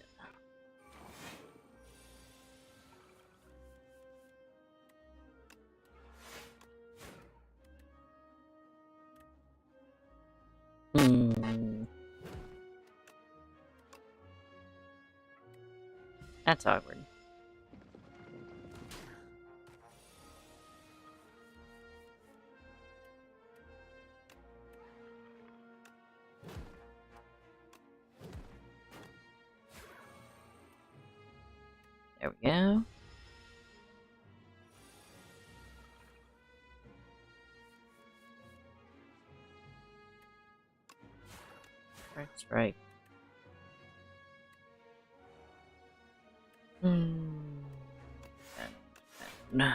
That's awkward. There we go. That's right. Nah.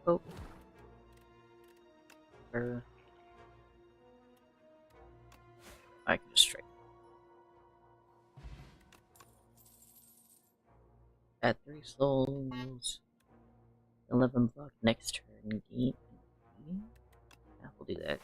Oh. I can just strike. Add 3 souls. 11 block next turn. Gain. Yeah, we'll do that.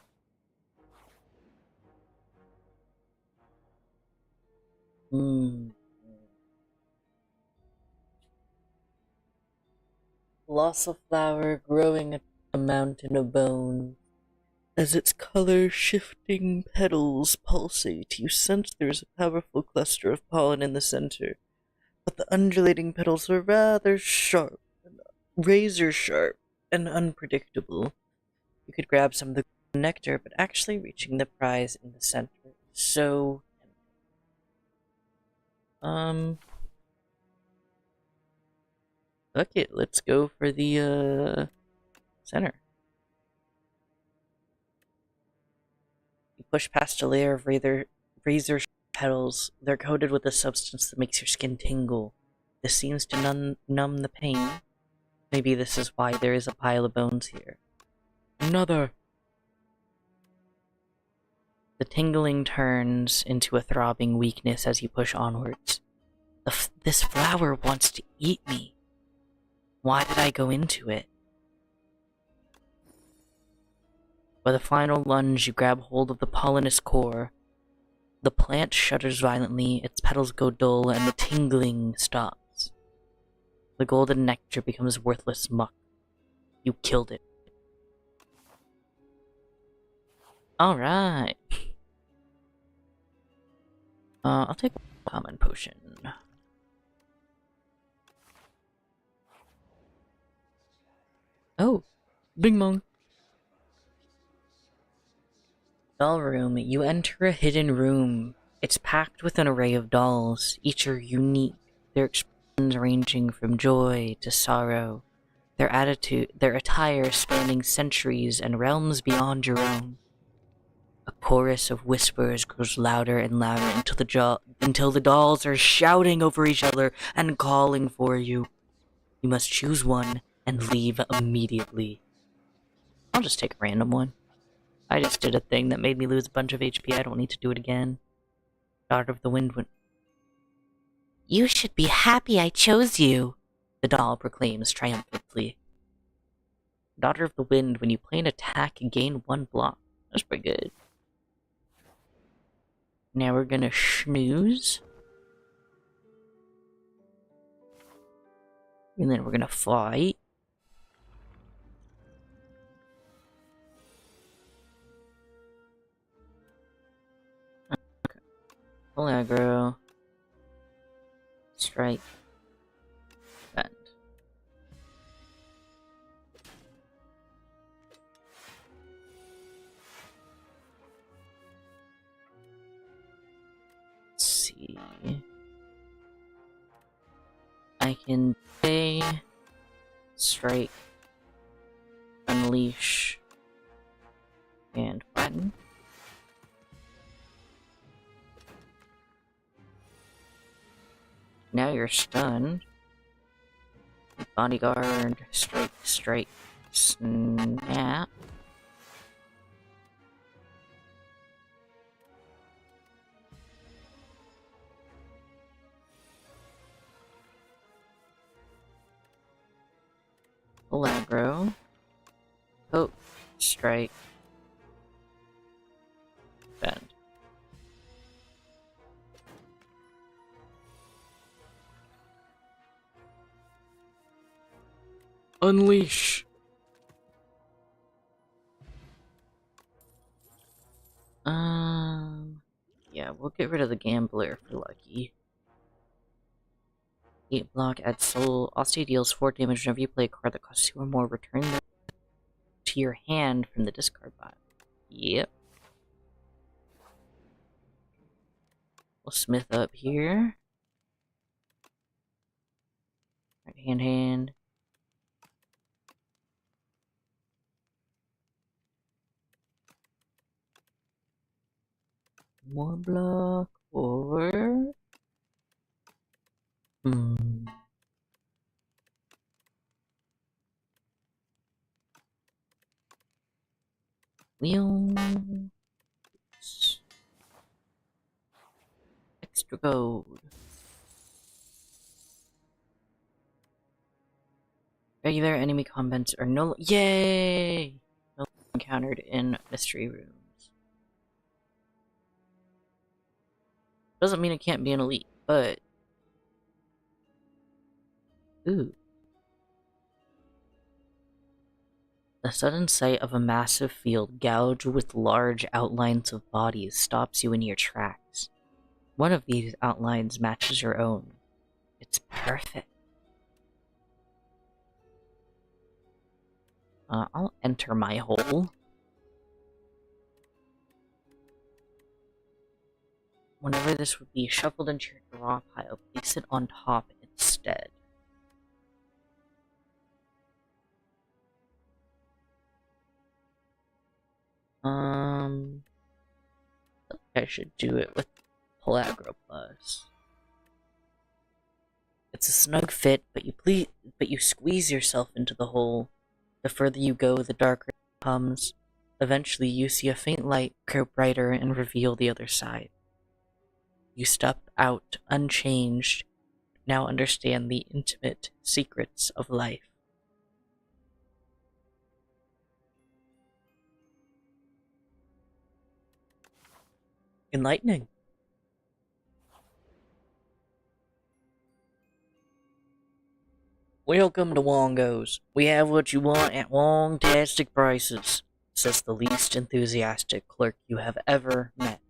colossal flower growing a mountain of bone. As its color-shifting petals pulsate, you sense there is a powerful cluster of pollen in the center, but the undulating petals are rather sharp, razor sharp, and unpredictable. You could grab some of the nectar, but actually reaching the prize in the center is so tempting. Fuck it, let's go for the center. You push past a layer of razor petals. They're coated with a substance that makes your skin tingle. This seems to numb the pain. Maybe this is why there is a pile of bones here. Another! The tingling turns into a throbbing weakness as you push onwards. This flower wants to eat me. Why did I go into it? With a final lunge, you grab hold of the pollenous core. The plant shudders violently, its petals go dull, and the tingling stops. The golden nectar becomes worthless muck. You killed it. Alright. I'll take a common potion. Oh, Bing Bong. Doll room. You enter a hidden room. It's packed with an array of dolls. Each are unique, their expressions ranging from joy to sorrow. Their attire spanning centuries and realms beyond your own. A chorus of whispers grows louder and louder until the dolls are shouting over each other and calling for you. You must choose one and leave immediately. I'll just take a random one. I just did a thing that made me lose a bunch of HP. I don't need to do it again. Daughter of the Wind went. You should be happy I chose you, the doll proclaims triumphantly. Daughter of the Wind, when you play an attack, gain 1 block. That's pretty good. Now we're gonna snooze. And then we're gonna fight. Full aggro. Strike. Bend. Let's see. I can play, strike, unleash, and flatten. Now you're stunned. Bodyguard, strike, strike, snap. Full aggro. Poke, strike, bend. Unleash. Yeah, we'll get rid of the gambler for lucky. 8 block, add soul. Austin deals 4 damage whenever you play a card that costs 2 or more. Return them to your hand from the discard pile. Yep. We'll smith up here. Right, hand. More block or wheels. Extra gold. Regular enemy combats are no. Yay! No encountered in mystery rooms. Doesn't mean it can't be an elite, but ooh. The sudden sight of a massive field gouged with large outlines of bodies stops you in your tracks. One of these outlines matches your own. It's perfect. I'll enter my hole. Whenever this would be shuffled into your draw pile, place it on top instead. I should do it with Pellagra Plus. It's a snug fit, but you squeeze yourself into the hole. The further you go, the darker it becomes. Eventually, you see a faint light grow brighter and reveal the other side. You step out unchanged, now understand the intimate secrets of life. Enlightening. Welcome to Wongo's. We have what you want at wong-tastic prices, says the least enthusiastic clerk you have ever met.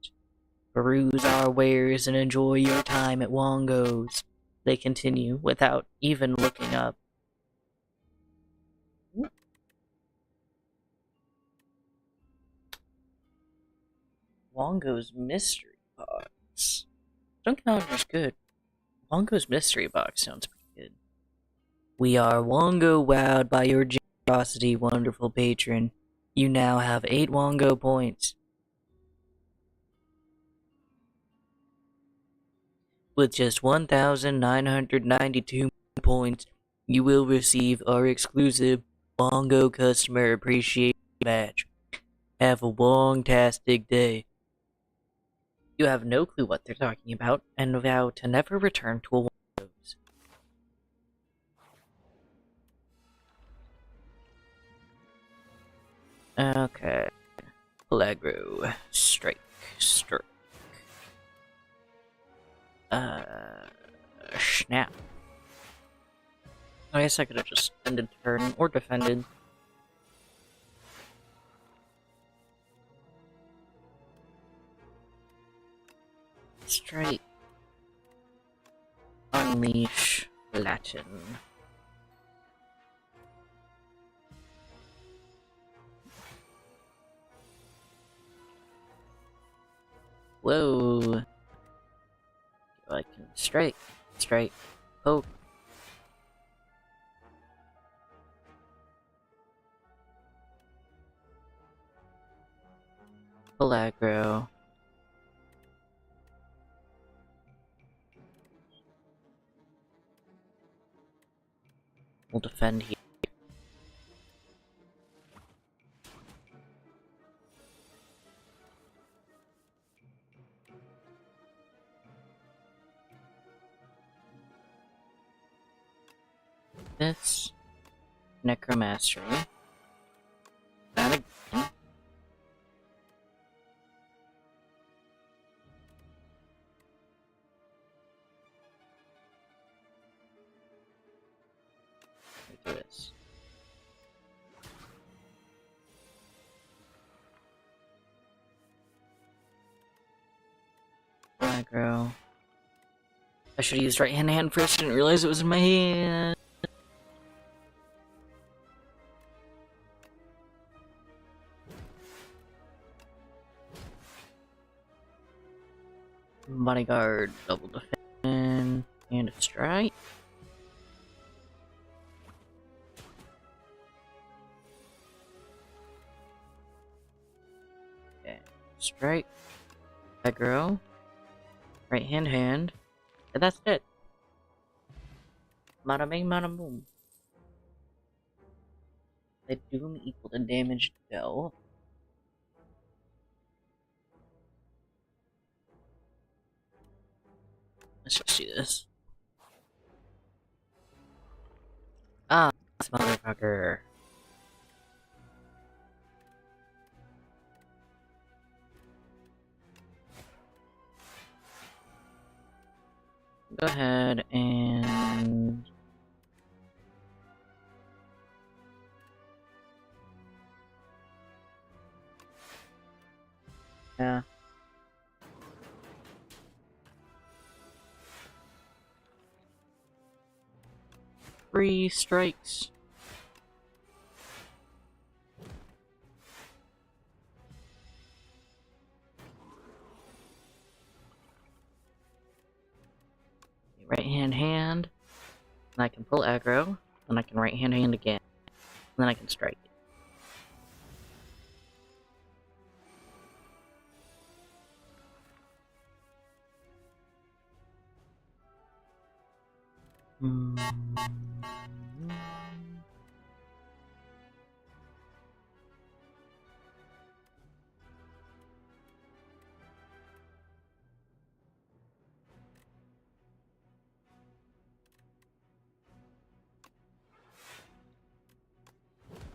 Peruse our wares and enjoy your time at Wongo's, they continue without even looking up. Wongo's Mystery Box. Dunkin' Donuts good. Wongo's Mystery Box sounds pretty good. We are Wongo wowed by your generosity, wonderful patron. You now have 8 Wongo points. With just 1,992 points, you will receive our exclusive Wongo Customer Appreciation Badge. Have a wong-tastic day. You have no clue what they're talking about, and vow to never return to a Wongo's. Okay. Pellagra. Strike. Snap. I guess I could have just ended turn or defended. Strike. Unleash. Latin. Whoa. I can strike, poke. Pellagra. We'll defend here. This Necromastery. That again. Do this. Aggro. I should have used right hand first. Didn't realize it was in my hand. Bodyguard, double defend, and a strike. Okay, strike, aggro, right hand, and that's it. Bada bing, bada boom. The doom equal to damage dealt. Let's just do this. Ah, this motherfucker. Go ahead and Yeah. Three strikes. Right hand, and I can pull aggro, and I can right hand again, and then I can strike it.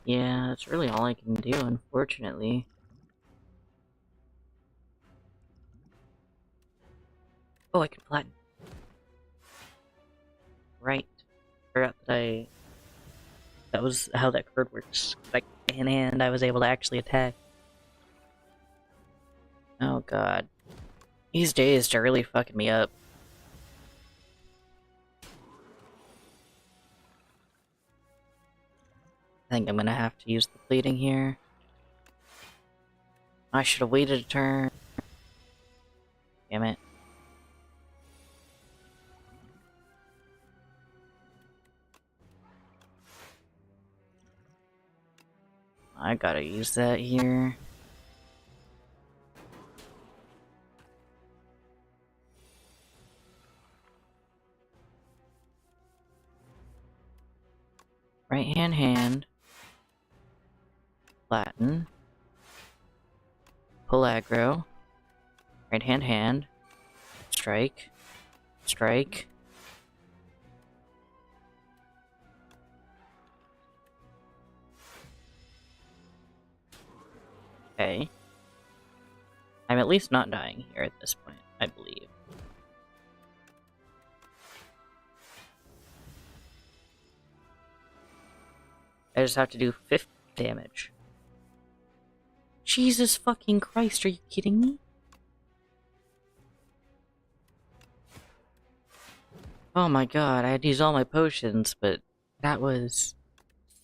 Yeah, that's really all I can do, unfortunately. Oh, I can flatten. Right. Forgot that that was how that card works. Like, in hand, I was able to actually attack. Oh god. These days are really fucking me up. I think I'm gonna have to use the pleading here. I should have waited a turn. Damn it. I gotta use that here. Right hand. Flatten. Pull aggro. Right hand. Strike. Strike. Okay. I'm at least not dying here at this point, I believe. I just have to do 50 damage. Jesus fucking Christ, are you kidding me? Oh my god, I had to use all my potions, but that was...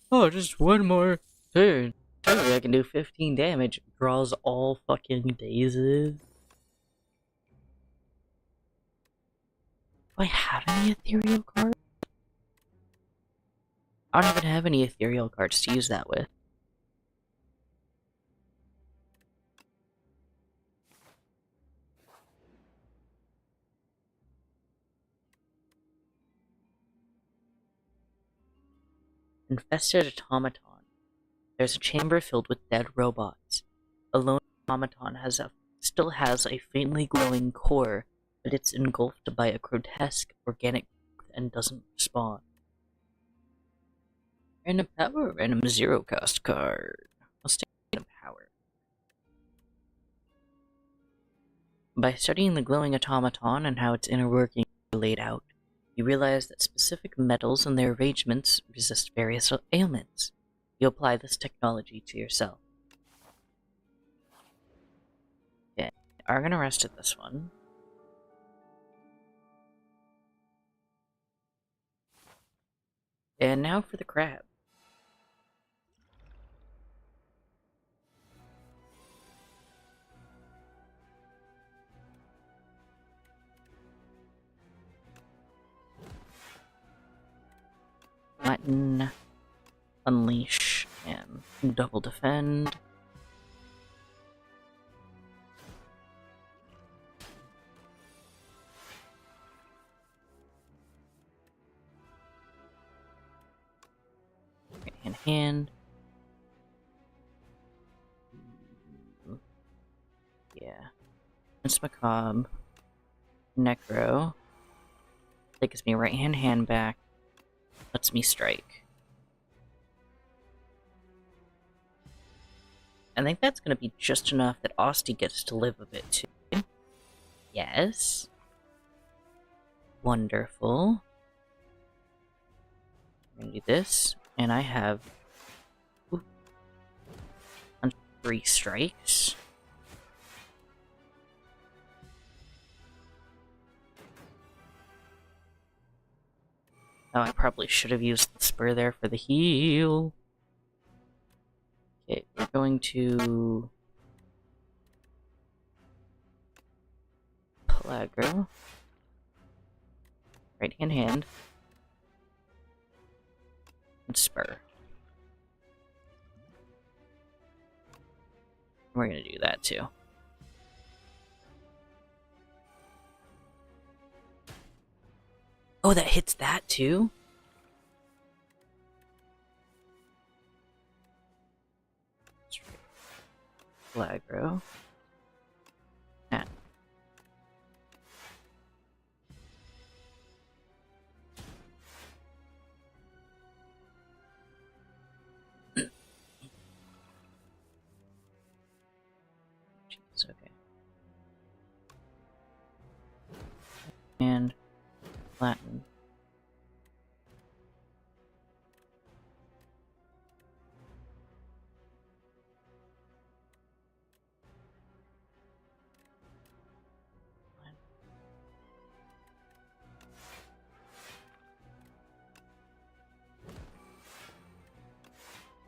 Oh, just one more turn. Surely I can do 15 damage. Draws all fucking dazes. Do I have any ethereal cards? I don't even have any ethereal cards to use that with. Infested automaton. There's a chamber filled with dead robots. A lone automaton still has a faintly glowing core, but it's engulfed by a grotesque organic growth and doesn't respond. Random power, random zero cost card. I'll stay random power. By studying the glowing automaton and how its inner workings are laid out, you realize that specific metals and their arrangements resist various ailments. You apply this technology to yourself. Okay, are gonna rest at this one. And now for the crab. Flatten, unleash, and double defend. Right hand. Yeah. It's Macabre. Necro. Takes me right hand back. Lets me strike. I think that's gonna be just enough that Osti gets to live a bit too. Yes. Wonderful. I'm gonna do this, and I have 3 strikes. Oh, I probably should have used the spur there for the heal. Okay, we're going to pull aggro. Right hand. And spur. We're gonna do that too. Oh, that hits that too? Aggro. Ah. Jeez, okay. And flatten.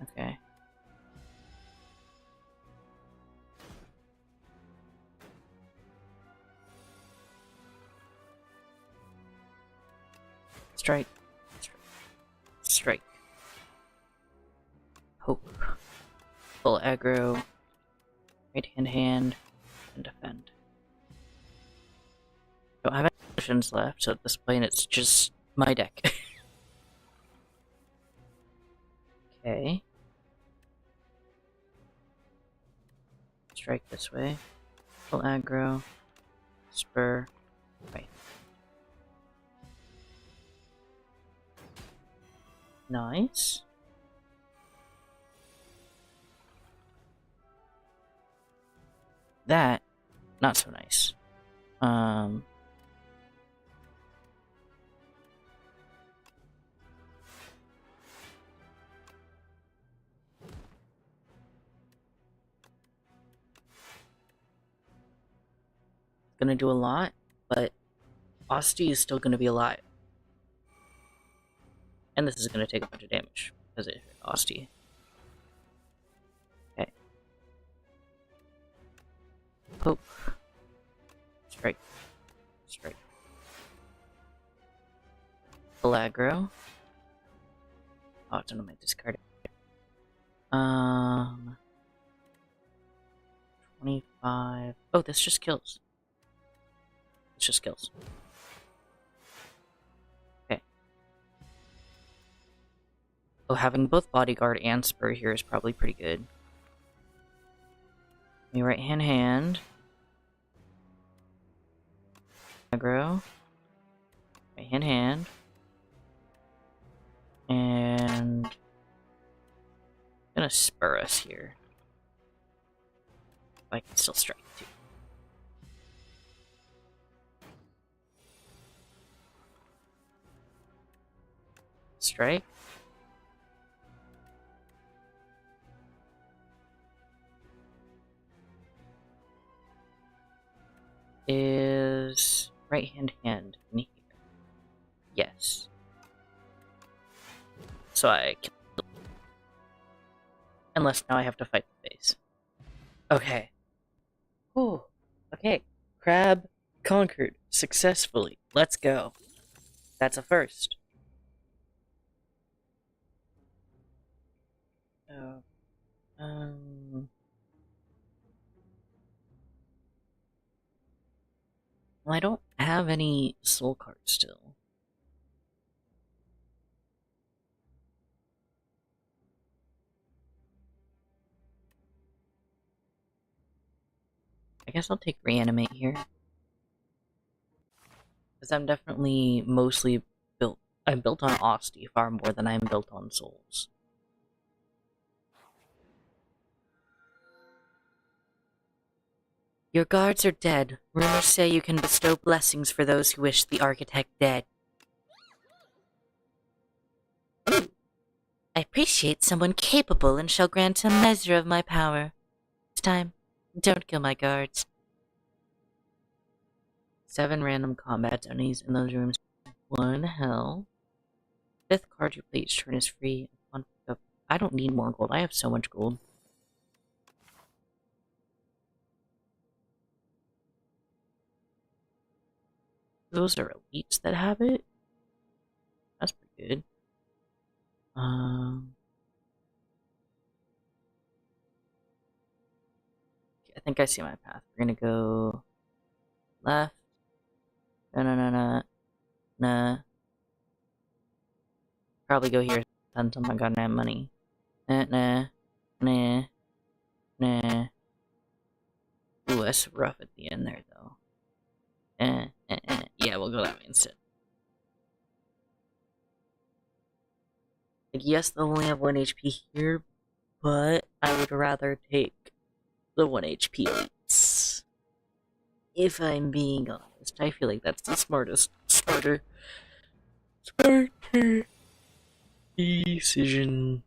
Okay. Strike. Strike. Hope. Full aggro. Right hand, and defend. Don't have any potions left, so at this point it's just my deck. Okay. Strike this way. Full aggro. Spur. Right. Nice. That, not so nice. Gonna do a lot, but Osti is still gonna be alive. And this is gonna take a bunch of damage, because it hit Osti. Okay. Hope. Strike. Strike. Full aggro. Oh, it's on my discard. 25. Oh, this just kills. This just kills. Okay. Oh, having both bodyguard and spur here is probably pretty good. Me right hand. Aggro. Right hand. And I'm gonna spur us here. I can still strike too. Strike. Is right hand in here? Yes. So I kill. Unless now I have to fight the base. Okay. Ooh. Okay. Crab conquered successfully. Let's go. That's a first. Oh. Well, I don't have any soul cards still. I guess I'll take reanimate here. Because I'm definitely mostly built. I'm built on Osti far more than I'm built on souls. Your guards are dead. Rumors say you can bestow blessings for those who wish the architect dead. I appreciate someone capable and shall grant a measure of my power. This time, don't kill my guards. 7 random combat enemies in those rooms. 1 hell. Fifth card you play each turn is free. I don't need more gold. I have so much gold. Those are elites that have it. That's pretty good. I think I see my path. We're gonna go left. Nah. Probably go here until my goddamn money. Nah. Ooh, that's rough at the end there, though. Yeah, we'll go that way instead. Like, yes, they'll only have 1 HP here, but I would rather take the 1 HP elites. If I'm being honest, I feel like that's the smarter decision.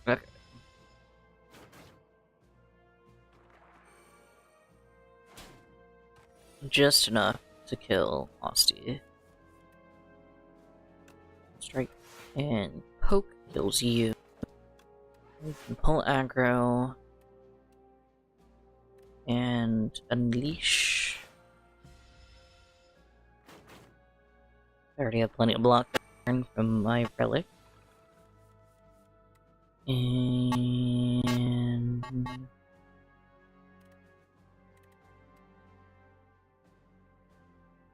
Okay. Just enough to kill Ostie. Strike and poke kills you. You can pull aggro and unleash. I already have plenty of block from my relic. And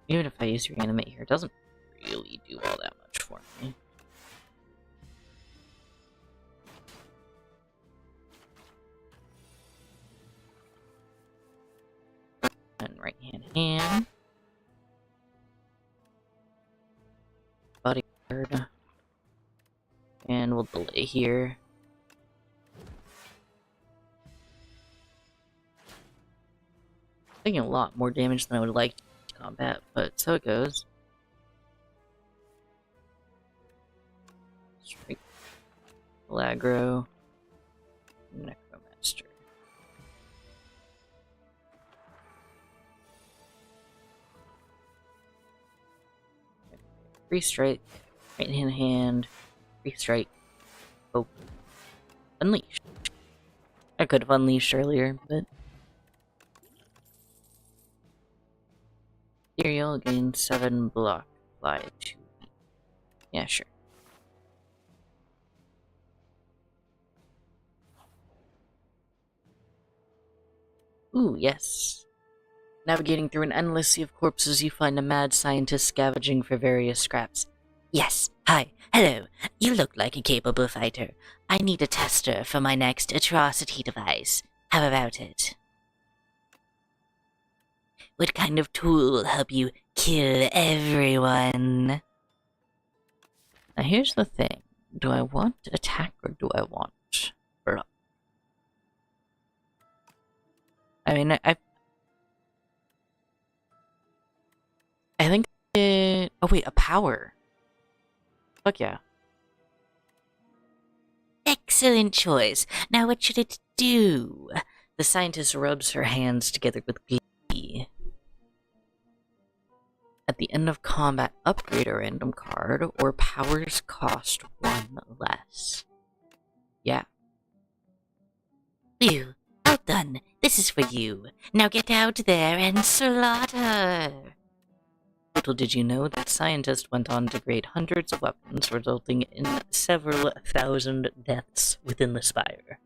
even if I use reanimate here, it doesn't really do all that much for me. And right hand. Bodyguard. And we'll delay here. Taking a lot more damage than I would like to combat, but so it goes. Strike. Aggro. Necromaster. Free strike. Right hand. Free strike. Oh. Unleash. I could have unleashed earlier, but here you'll gain 7 block. Apply 2. Yeah, sure. Ooh, yes. Navigating through an endless sea of corpses, you find a mad scientist scavenging for various scraps. Yes, hi, hello. You look like a capable fighter. I need a tester for my next atrocity device. How about it? What kind of tool will help you kill everyone? Now here's the thing. Do I want attack or do I want block? I mean, I think it... Oh wait, a power. Fuck yeah. Excellent choice. Now what should it do? The scientist rubs her hands together with glee. At the end of combat, upgrade a random card, or powers cost 1 less. Yeah. Phew. Well done. This is for you. Now get out there and slaughter. Little did you know that scientists went on to create hundreds of weapons, resulting in several thousand deaths within the Spire.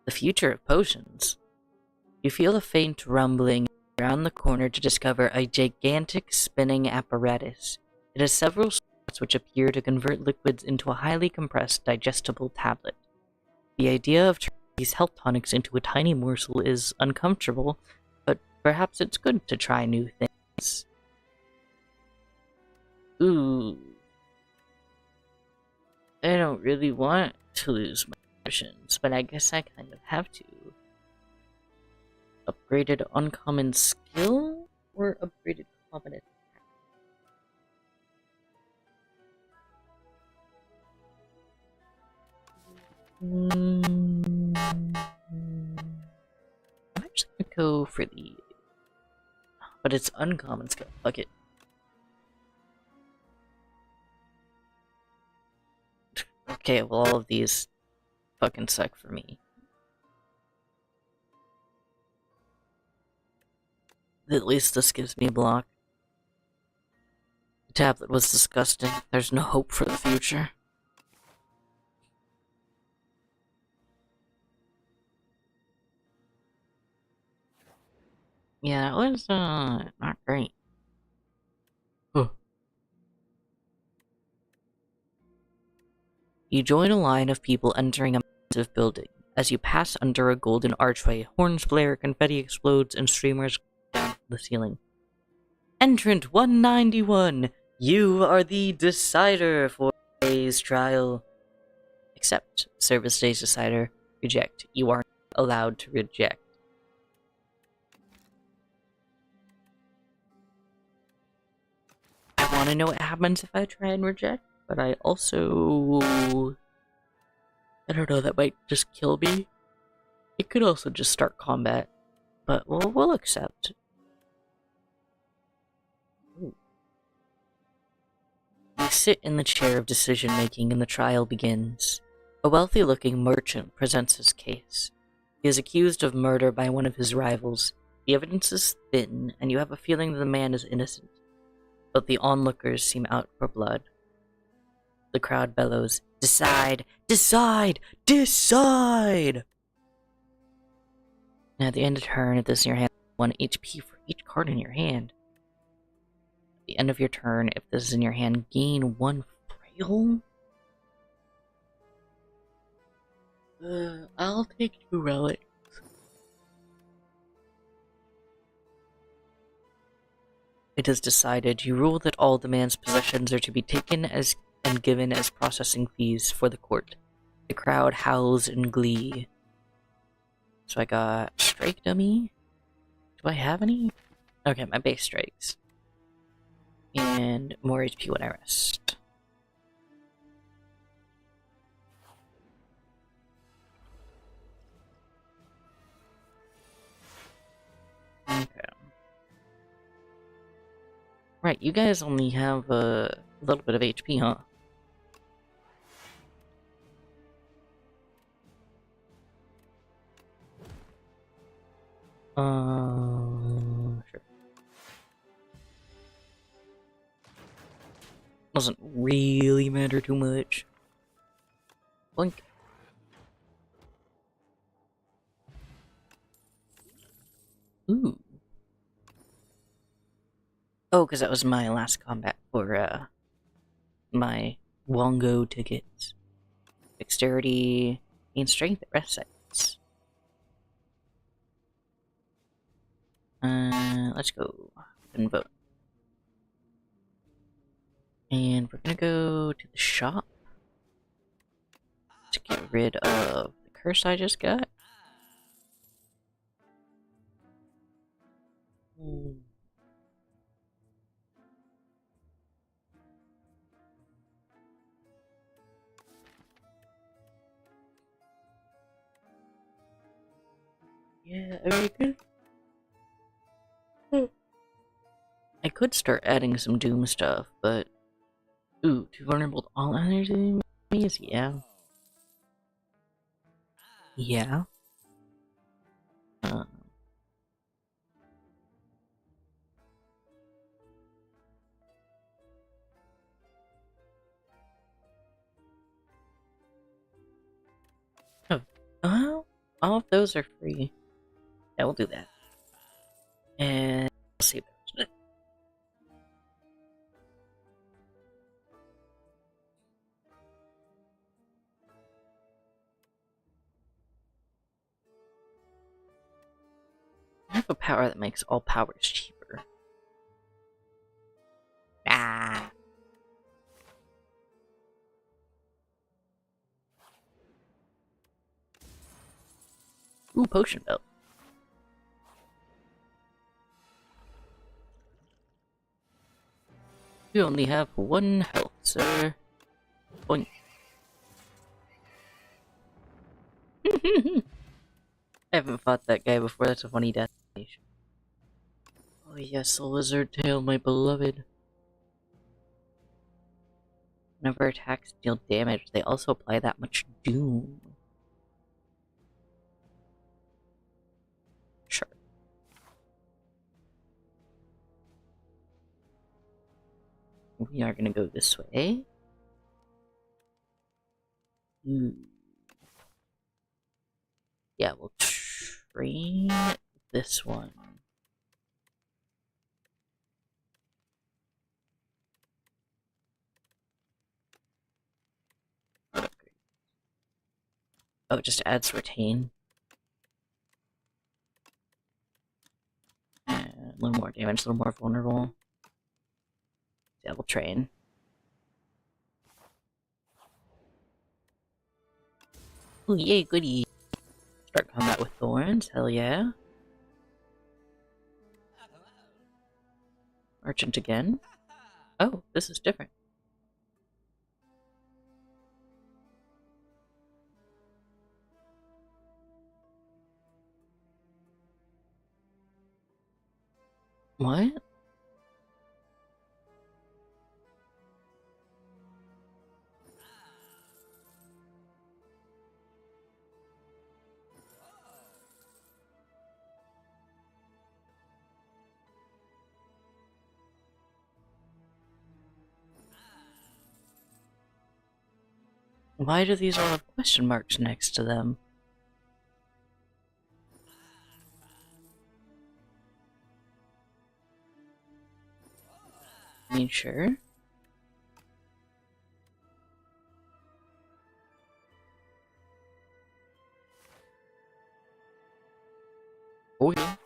The future of potions. You feel a faint rumbling around the corner to discover a gigantic spinning apparatus. It has several slots which appear to convert liquids into a highly compressed, digestible tablet. The idea of turning these health tonics into a tiny morsel is uncomfortable, but perhaps it's good to try new things. Ooh. I don't really want to lose my potions, but I guess I kind of have to. Upgraded uncommon skill or upgraded common attack? I'm actually gonna go for the... But it's uncommon skill. Fuck it. Okay, well all of these fucking suck for me. At least this gives me a block. The tablet was disgusting. There's no hope for the future. Yeah, that was, not great. Huh. You join a line of people entering a massive building. As you pass under a golden archway, horns blare, confetti explodes, and streamers down from the ceiling. Entrant 191! You are the decider for today's trial. Accept. Service day's decider. Reject. You aren't allowed to reject. I want to know what happens if I try and reject, but I also... I don't know, that might just kill me. It could also just start combat, but we'll accept. Ooh. You sit in the chair of decision-making and the trial begins. A wealthy-looking merchant presents his case. He is accused of murder by one of his rivals. The evidence is thin, and you have a feeling that the man is innocent. But the onlookers seem out for blood. The crowd bellows, "Decide! Decide! Decide!" Now, at the end of turn, if this is in your hand, 1 HP for each card in your hand. At the end of your turn, if this is in your hand, gain 1 frail? I'll take 2 relics. It is decided. You rule that all the man's possessions are to be taken as and given as processing fees for the court. The crowd howls in glee. So I got strike dummy. Do I have any? Okay, my base strikes. And more HP when I rest. Okay. Right, you guys only have a little bit of HP, huh? Sure. Doesn't really matter too much. Blink. Ooh. Oh, because that was my last combat for, my Wongo tickets. Dexterity and strength at rest sites. Let's go and vote. And we're gonna go to the shop to get rid of the curse I just got. Yeah, very good. I could start adding some Doom stuff, but... Ooh, too vulnerable to all energy enemies? Yeah. Yeah. All of those are free. Yeah, we'll do that. And we'll see. I have a power that makes all powers cheaper. Ah. Ooh, potion belt. You only have 1 health, sir. Boink. I haven't fought that guy before. That's a funny death animation. Oh yes, the lizard tail, my beloved. Whenever attacks deal damage, they also apply that much doom. Sure. We are gonna go this way. Yeah, we'll train this one. Oh, it just adds retain. A little more damage, a little more vulnerable. Yeah, we'll train. Ooh, yay, goody. Start combat with thorns, hell yeah. Regent again. Oh, this is different. What? Why do these all have question marks next to them? I mean, sure. Oh yeah.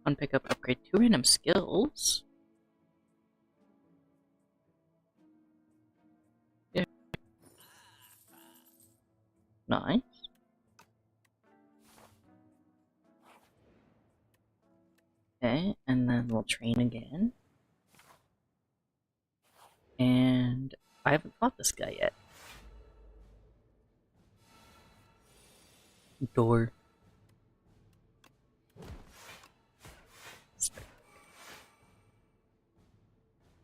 On pickup, upgrade 2 random skills. Yeah. Nice. Okay, and then we'll train again. And I haven't fought this guy yet. Door.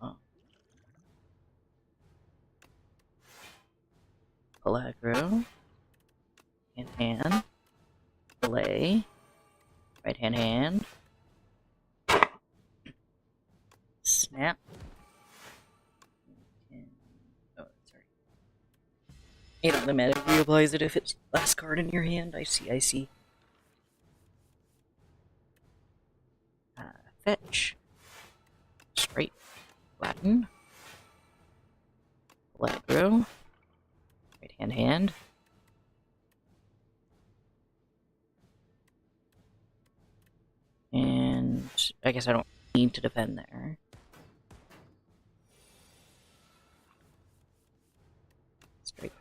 Oh. Pull aggro. Hand. Delay. Right hand. Snap. And, oh, sorry. It automatically reapplies it if it's last card in your hand. I see, I see. Fetch. Straight. Flatten. Pull aggro. Right hand. And I guess I don't need to defend there. Straight.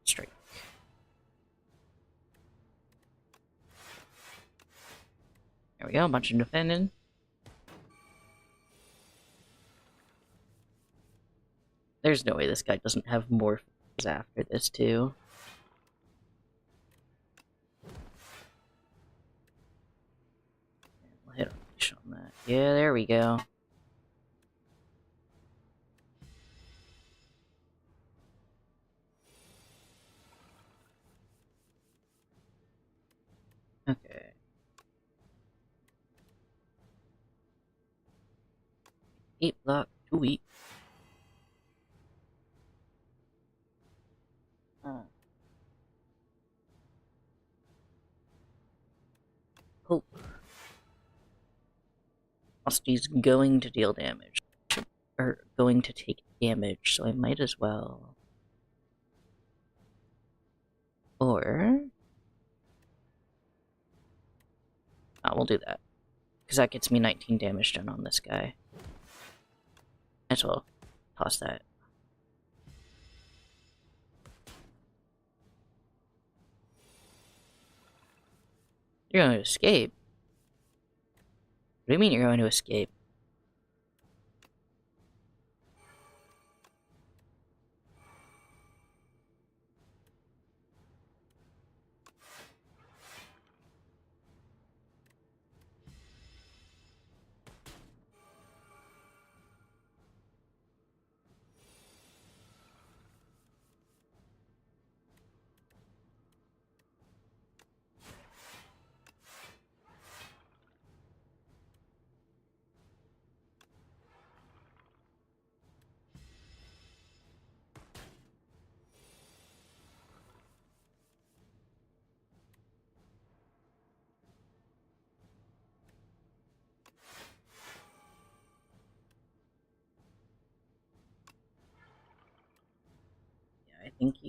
Straight. There we go, a bunch of defending. There's no way this guy doesn't have more after this, too. We'll hit on that. Yeah, there we go. Okay. Eight block, 2 weak. Hope. He's going to deal damage. Or going to take damage, so I might as well. Or... oh, we'll do that. Because that gets me 19 damage done on this guy. Might as well toss that. You're going to escape? What do you mean you're going to escape?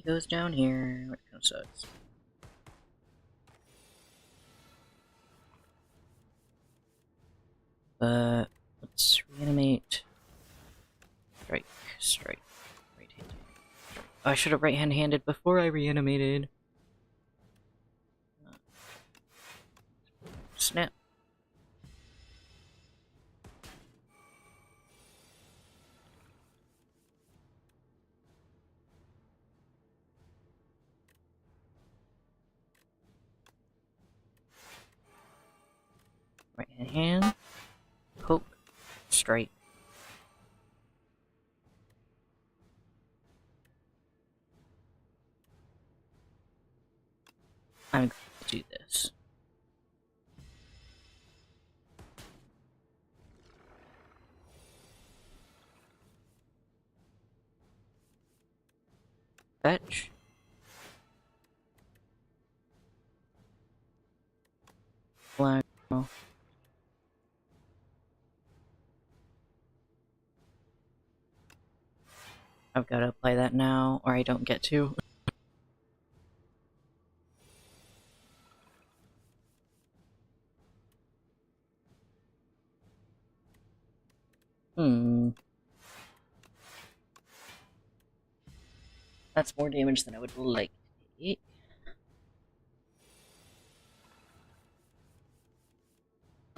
goes down here, which kind of sucks. But let's reanimate. Strike, strike, right-handed. Oh, I should have right-handed before I reanimated. Snap. Right hand, poke, strike. I'm going to do this. Fetch. Flag. I've got to apply that now, or I don't get to. That's more damage than I would like to take.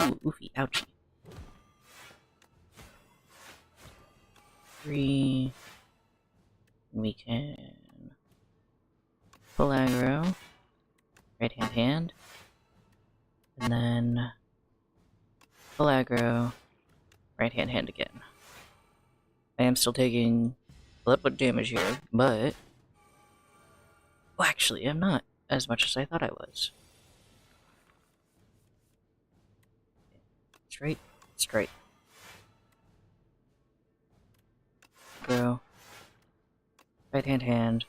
Ooh, oofy, ouchie. 3. We can full aggro, right hand, and then full aggro, right hand again. I am still taking a little bit of damage here, but well, actually, I'm not as much as I thought I was. Straight, straight. Go. Right hand.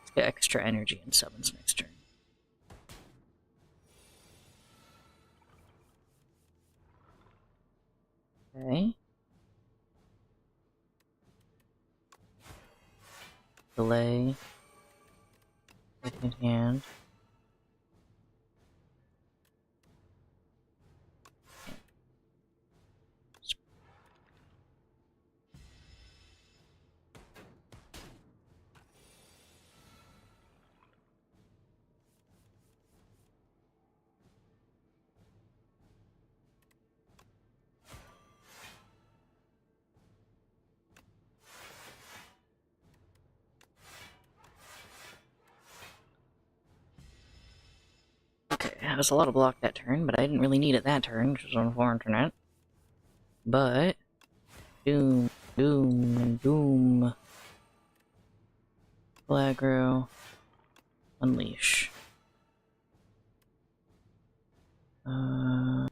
Let's get extra energy and summons next turn. Okay. Delay. Right hand. Okay, that was a lot of block that turn, but I didn't really need it that turn, which was unfortunate. But doom, and doom. Full aggro. Unleash. I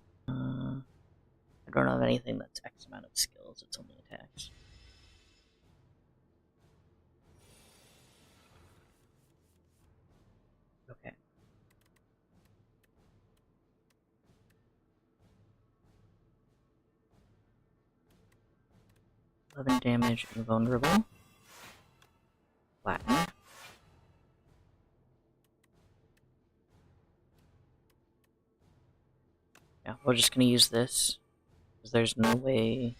don't have anything that's X amount of skills, it's only attacks. Okay. 11 damage, invulnerable. Flatten. Yeah, we're just gonna use this, because there's no way...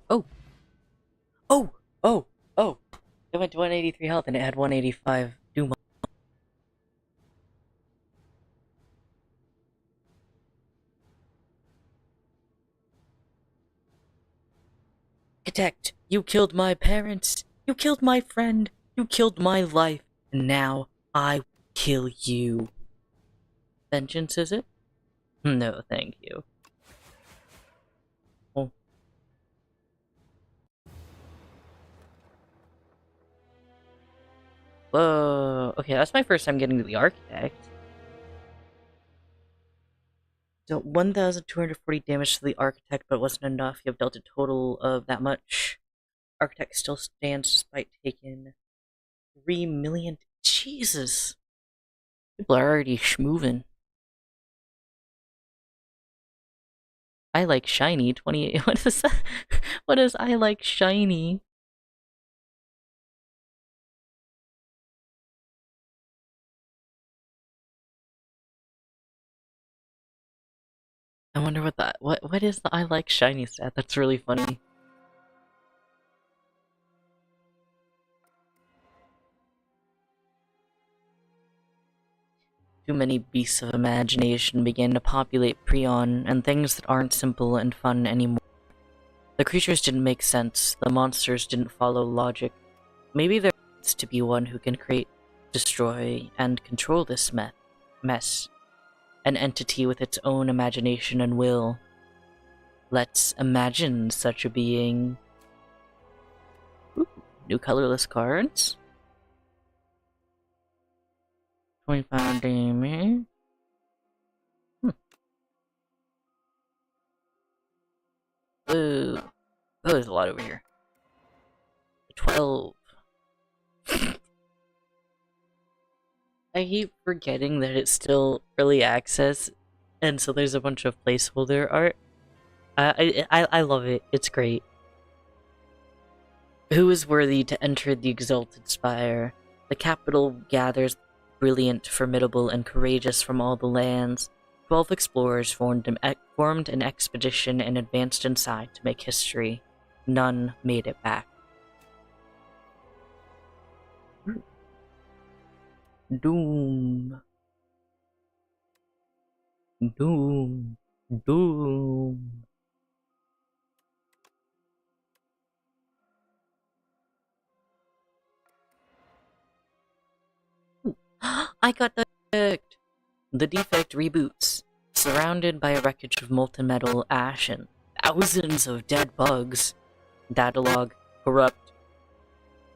Oh! Oh! Oh! Oh! It went to 183 health and it had 185 doom. Architect! You killed my parents! You killed my friend! You killed my life! And now I kill you. Vengeance, is it? No, thank you. Oh. Whoa. Okay, that's my first time getting to the Architect. So 1,240 damage to the Architect, but it wasn't enough. You have dealt a total of that much. Architect still stands despite taking 3 million. Jesus! People are already schmoovin'. I like shiny 28. What is that? What is I like shiny? I wonder what that what is the I like shiny stat? That's really funny. Too many beasts of imagination began to populate Prion, and things that aren't simple and fun anymore. The creatures didn't make sense, the monsters didn't follow logic. Maybe there needs to be one who can create, destroy, and control this mess. An entity with its own imagination and will. Let's imagine such a being. Ooh, new colorless cards. 25 damage. Ooh. Oh, there's a lot over here. 12. I keep forgetting that it's still early access, and so there's a bunch of placeholder art. I love it. It's great. Who is worthy to enter the exalted spire? The capital gathers brilliant, formidable, and courageous from all the lands. 12 explorers formed an expedition and advanced inside to make history. None made it back. Doom. Doom. Doom. I got the defect! The defect reboots. Surrounded by a wreckage of molten metal, ash, and thousands of dead bugs. Datalog, corrupt.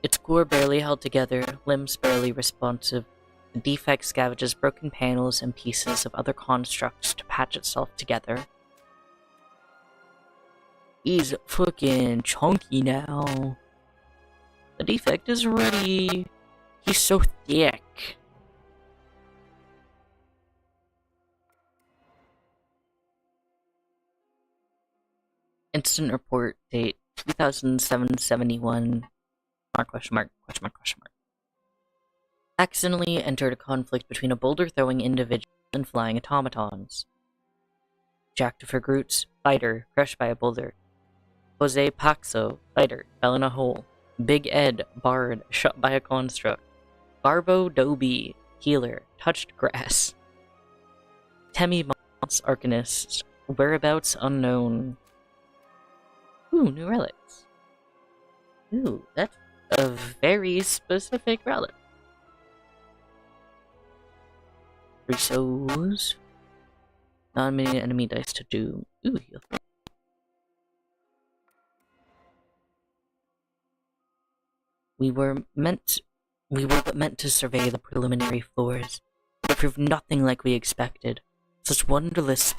Its core barely held together, limbs barely responsive. The defect scavenges broken panels and pieces of other constructs to patch itself together. He's fucking chunky now. The defect is ready. He's so thick. Instant report date 2771. Question mark. Accidentally entered a conflict between a boulder-throwing individual and flying automatons. Jack de Fergroots, fighter, crushed by a boulder. Jose Paxo, fighter, fell in a hole. Big Ed, bard, shot by a construct. Garbo Doby, healer, touched grass. Temi Moss, arcanist, whereabouts unknown. Ooh, new relics. Ooh, that's a very specific relic. 3 souls. Not many enemy dice to do. Ooh, heal. We were but meant to survey the preliminary floors. It proved nothing like we expected. Such wondrous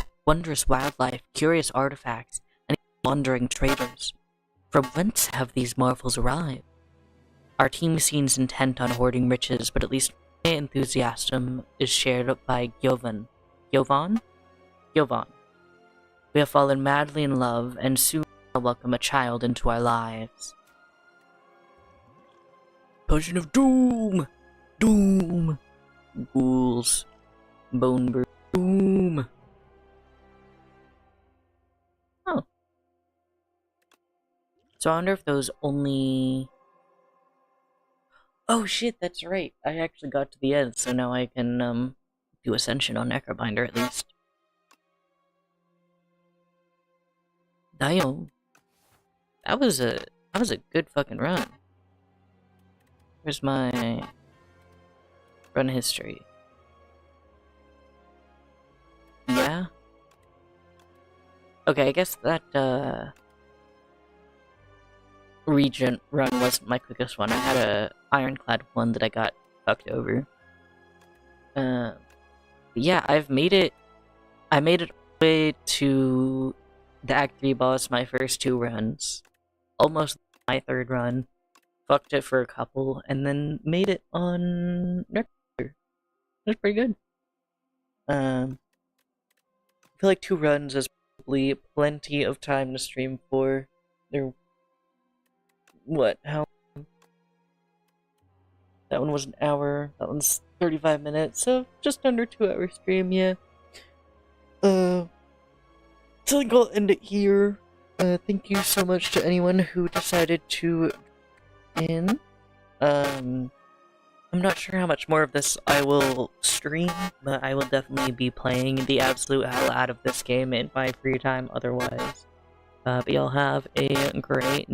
wildlife, curious artifacts, and wandering traders. From whence have these marvels arrived? Our team seems intent on hoarding riches, but at least my enthusiasm is shared by Giovan. Giovan? Giovan. We have fallen madly in love, and soon will welcome a child into our lives. Potion of Doom! Doom! Ghouls. Bone brew. Doom! Oh. So I wonder if those only... Oh shit, that's right. I actually got to the end, so now I can, do Ascension on Necrobinder at least. Damn. That was a good fucking run. Where's my run history? Yeah? Okay, I guess that, Regent run wasn't my quickest one. I had a ironclad one that I got fucked over. Yeah, I made it all the way to the Act 3 boss my first 2 runs. Almost my 3rd run. Fucked it for a couple, and then made it on Necrobinder. That's pretty good. I feel like 2 runs is hopefully plenty of time to stream for. How? That one was an hour, that one's 35 minutes, so just under 2 hour stream, yeah. So I think I'll end it here. Thank you so much to anyone who decided to in. I'm not sure how much more of this I will stream, but I will definitely be playing the absolute hell out of this game in my free time otherwise. But y'all have a great